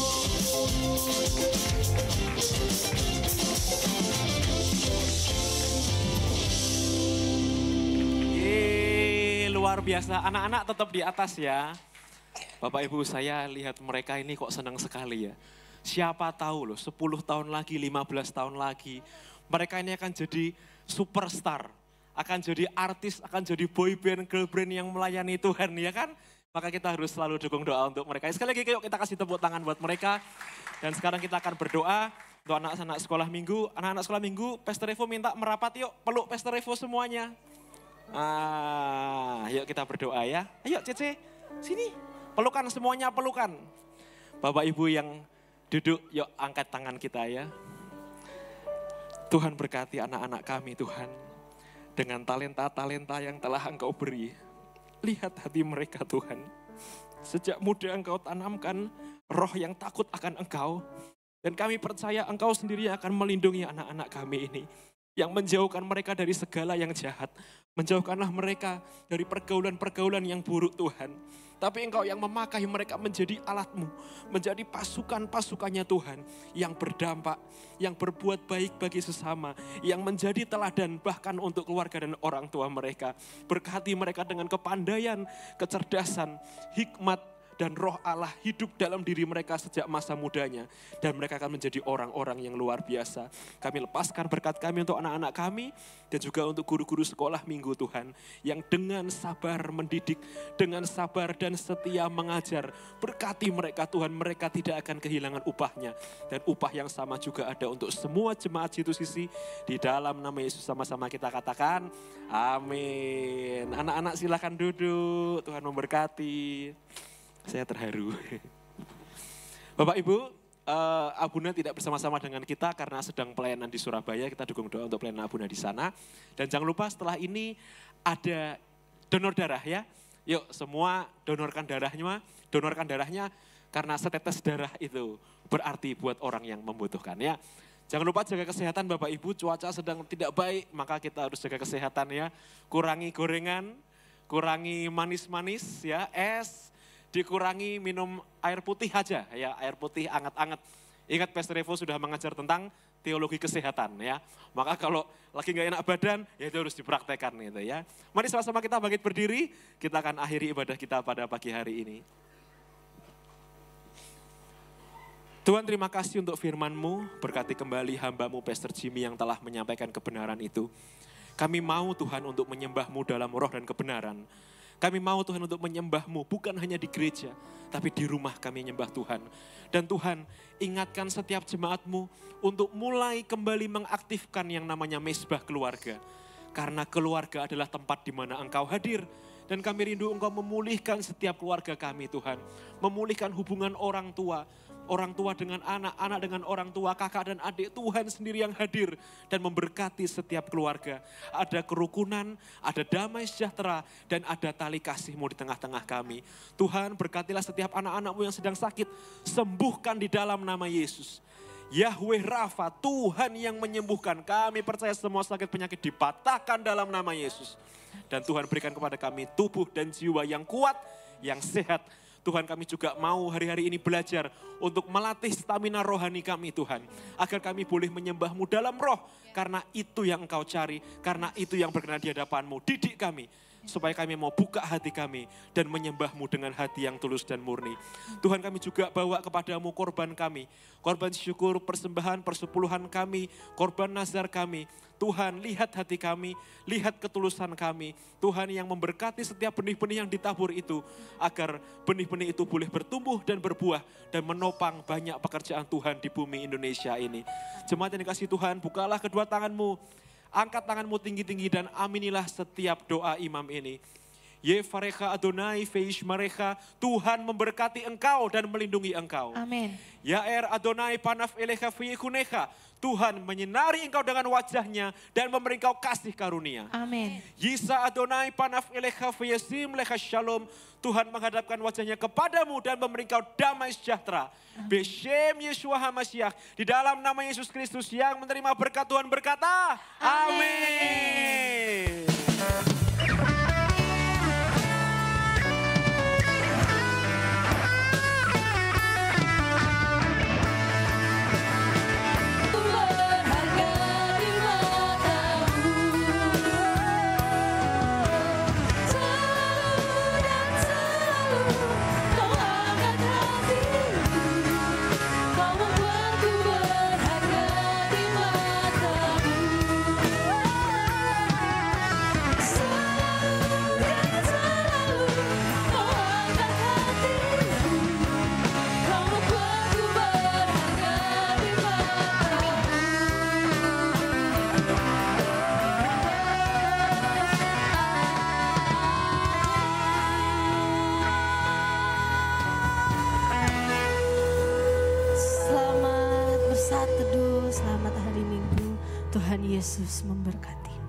Luar biasa. Anak-anak tetap di atas ya. Bapak Ibu, saya lihat mereka ini kok senang sekali ya. Siapa tahu loh 10 tahun lagi, 15 tahun lagi. Mereka ini akan jadi superstar. Akan jadi artis, akan jadi boy band, girl band yang melayani Tuhan ya kan. Maka kita harus selalu dukung doa untuk mereka. Sekali lagi yuk kita kasih tepuk tangan buat mereka. Dan sekarang kita akan berdoa untuk anak-anak sekolah minggu. Anak-anak sekolah minggu, Pastor Evo minta merapat yuk. Peluk Pastor Evo semuanya. Yuk kita berdoa ya. Ayo Cece, sini. Pelukan semuanya, pelukan. Bapak Ibu yang duduk, yuk angkat tangan kita ya. Tuhan berkati anak-anak kami Tuhan. Dengan talenta-talenta yang telah Engkau beri. Lihat hati mereka Tuhan. Sejak muda Engkau tanamkan roh yang takut akan Engkau. Dan kami percaya Engkau sendiri akan melindungi anak-anak kami ini. Yang menjauhkan mereka dari segala yang jahat. Menjauhkanlah mereka dari pergaulan-pergaulan yang buruk Tuhan. Tapi Engkau yang memakai mereka menjadi alat-Mu. Menjadi pasukan-pasukannya Tuhan. Yang berdampak, yang berbuat baik bagi sesama. Yang menjadi teladan bahkan untuk keluarga dan orang tua mereka. Berkati mereka dengan kepandaian, kecerdasan, hikmat, dan roh Allah hidup dalam diri mereka sejak masa mudanya. Dan mereka akan menjadi orang-orang yang luar biasa. Kami lepaskan berkat kami untuk anak-anak kami. Dan juga untuk guru-guru sekolah minggu Tuhan. Yang dengan sabar mendidik, dengan sabar dan setia mengajar. Berkati mereka Tuhan, mereka tidak akan kehilangan upahnya. Dan upah yang sama juga ada untuk semua jemaat Jitu Sisi. Di dalam nama Yesus sama-sama kita katakan, amin. Anak-anak silakan duduk, Tuhan memberkati. Saya terharu. Bapak Ibu, Abuna tidak bersama-sama dengan kita karena sedang pelayanan di Surabaya. Kita dukung doa untuk pelayanan Abuna di sana. Dan jangan lupa setelah ini ada donor darah ya. Yuk semua donorkan darahnya karena setetes darah itu berarti buat orang yang membutuhkan ya. Jangan lupa jaga kesehatan Bapak Ibu, cuaca sedang tidak baik, maka kita harus jaga kesehatan ya. Kurangi gorengan, kurangi manis-manis ya, es, dikurangi minum air putih aja ya, air putih anget-anget. Ingat Pastor Revo sudah mengajar tentang teologi kesehatan ya. Maka kalau lagi nggak enak badan, ya itu harus dipraktekkan gitu ya. Mari sama-sama kita bangkit berdiri, kita akan akhiri ibadah kita pada pagi hari ini. Tuhan terima kasih untuk firman-Mu, berkati kembali hamba-Mu Pastor Jimmy yang telah menyampaikan kebenaran itu. Kami mau Tuhan untuk menyembah-Mu dalam roh dan kebenaran. Kami mau Tuhan untuk menyembah-Mu bukan hanya di gereja, tapi di rumah kami menyembah Tuhan. Dan Tuhan ingatkan setiap jemaat-Mu untuk mulai kembali mengaktifkan yang namanya mesbah keluarga. Karena keluarga adalah tempat di mana Engkau hadir. Dan kami rindu Engkau memulihkan setiap keluarga kami Tuhan. Memulihkan hubungan orang tua dengan anak, anak dengan orang tua, kakak dan adik, Tuhan sendiri yang hadir dan memberkati setiap keluarga. Ada kerukunan, ada damai sejahtera, dan ada tali kasih-Mu di tengah-tengah kami. Tuhan berkatilah setiap anak-anak-Mu yang sedang sakit, sembuhkan di dalam nama Yesus. Yahweh Rafa, Tuhan yang menyembuhkan. Kami percaya semua sakit penyakit dipatahkan dalam nama Yesus. Dan Tuhan berikan kepada kami tubuh dan jiwa yang kuat, yang sehat. Tuhan kami juga mau hari-hari ini belajar untuk melatih stamina rohani kami Tuhan. Agar kami boleh menyembah-Mu dalam roh. Karena itu yang Engkau cari, karena itu yang berkenan di hadapan-Mu. Didik kami, supaya kami mau buka hati kami dan menyembah-Mu dengan hati yang tulus dan murni. Tuhan kami juga bawa kepada-Mu korban kami. Korban syukur, persembahan, persepuluhan kami, korban nazar kami. Tuhan lihat hati kami, lihat ketulusan kami. Tuhan yang memberkati setiap benih-benih yang ditabur itu. Agar benih-benih itu boleh bertumbuh dan berbuah dan menopang banyak pekerjaan Tuhan di bumi Indonesia ini. Jemaat yang dikasihi Tuhan, bukalah kedua tangan-Mu. Angkat tangan-Mu tinggi-tinggi dan aminilah setiap doa imam ini. Yevarecha Adonai feish marecha, Tuhan memberkati engkau dan melindungi engkau. Amin. Yaer Adonai panaf elecha feyekunecha, Tuhan menyinari engkau dengan wajahnya dan memberi engkau kasih karunia. Amin. Yisa Adonai panaf elecha feyesim lecha shalom, Tuhan menghadapkan wajahnya kepadamu dan memberi engkau damai sejahtera. Beshem Yeshua HaMashiach, di dalam nama Yesus Kristus yang menerima berkat Tuhan berkata, amin. Selamat bersatu teduh, selamat hari Minggu. Tuhan Yesus memberkati.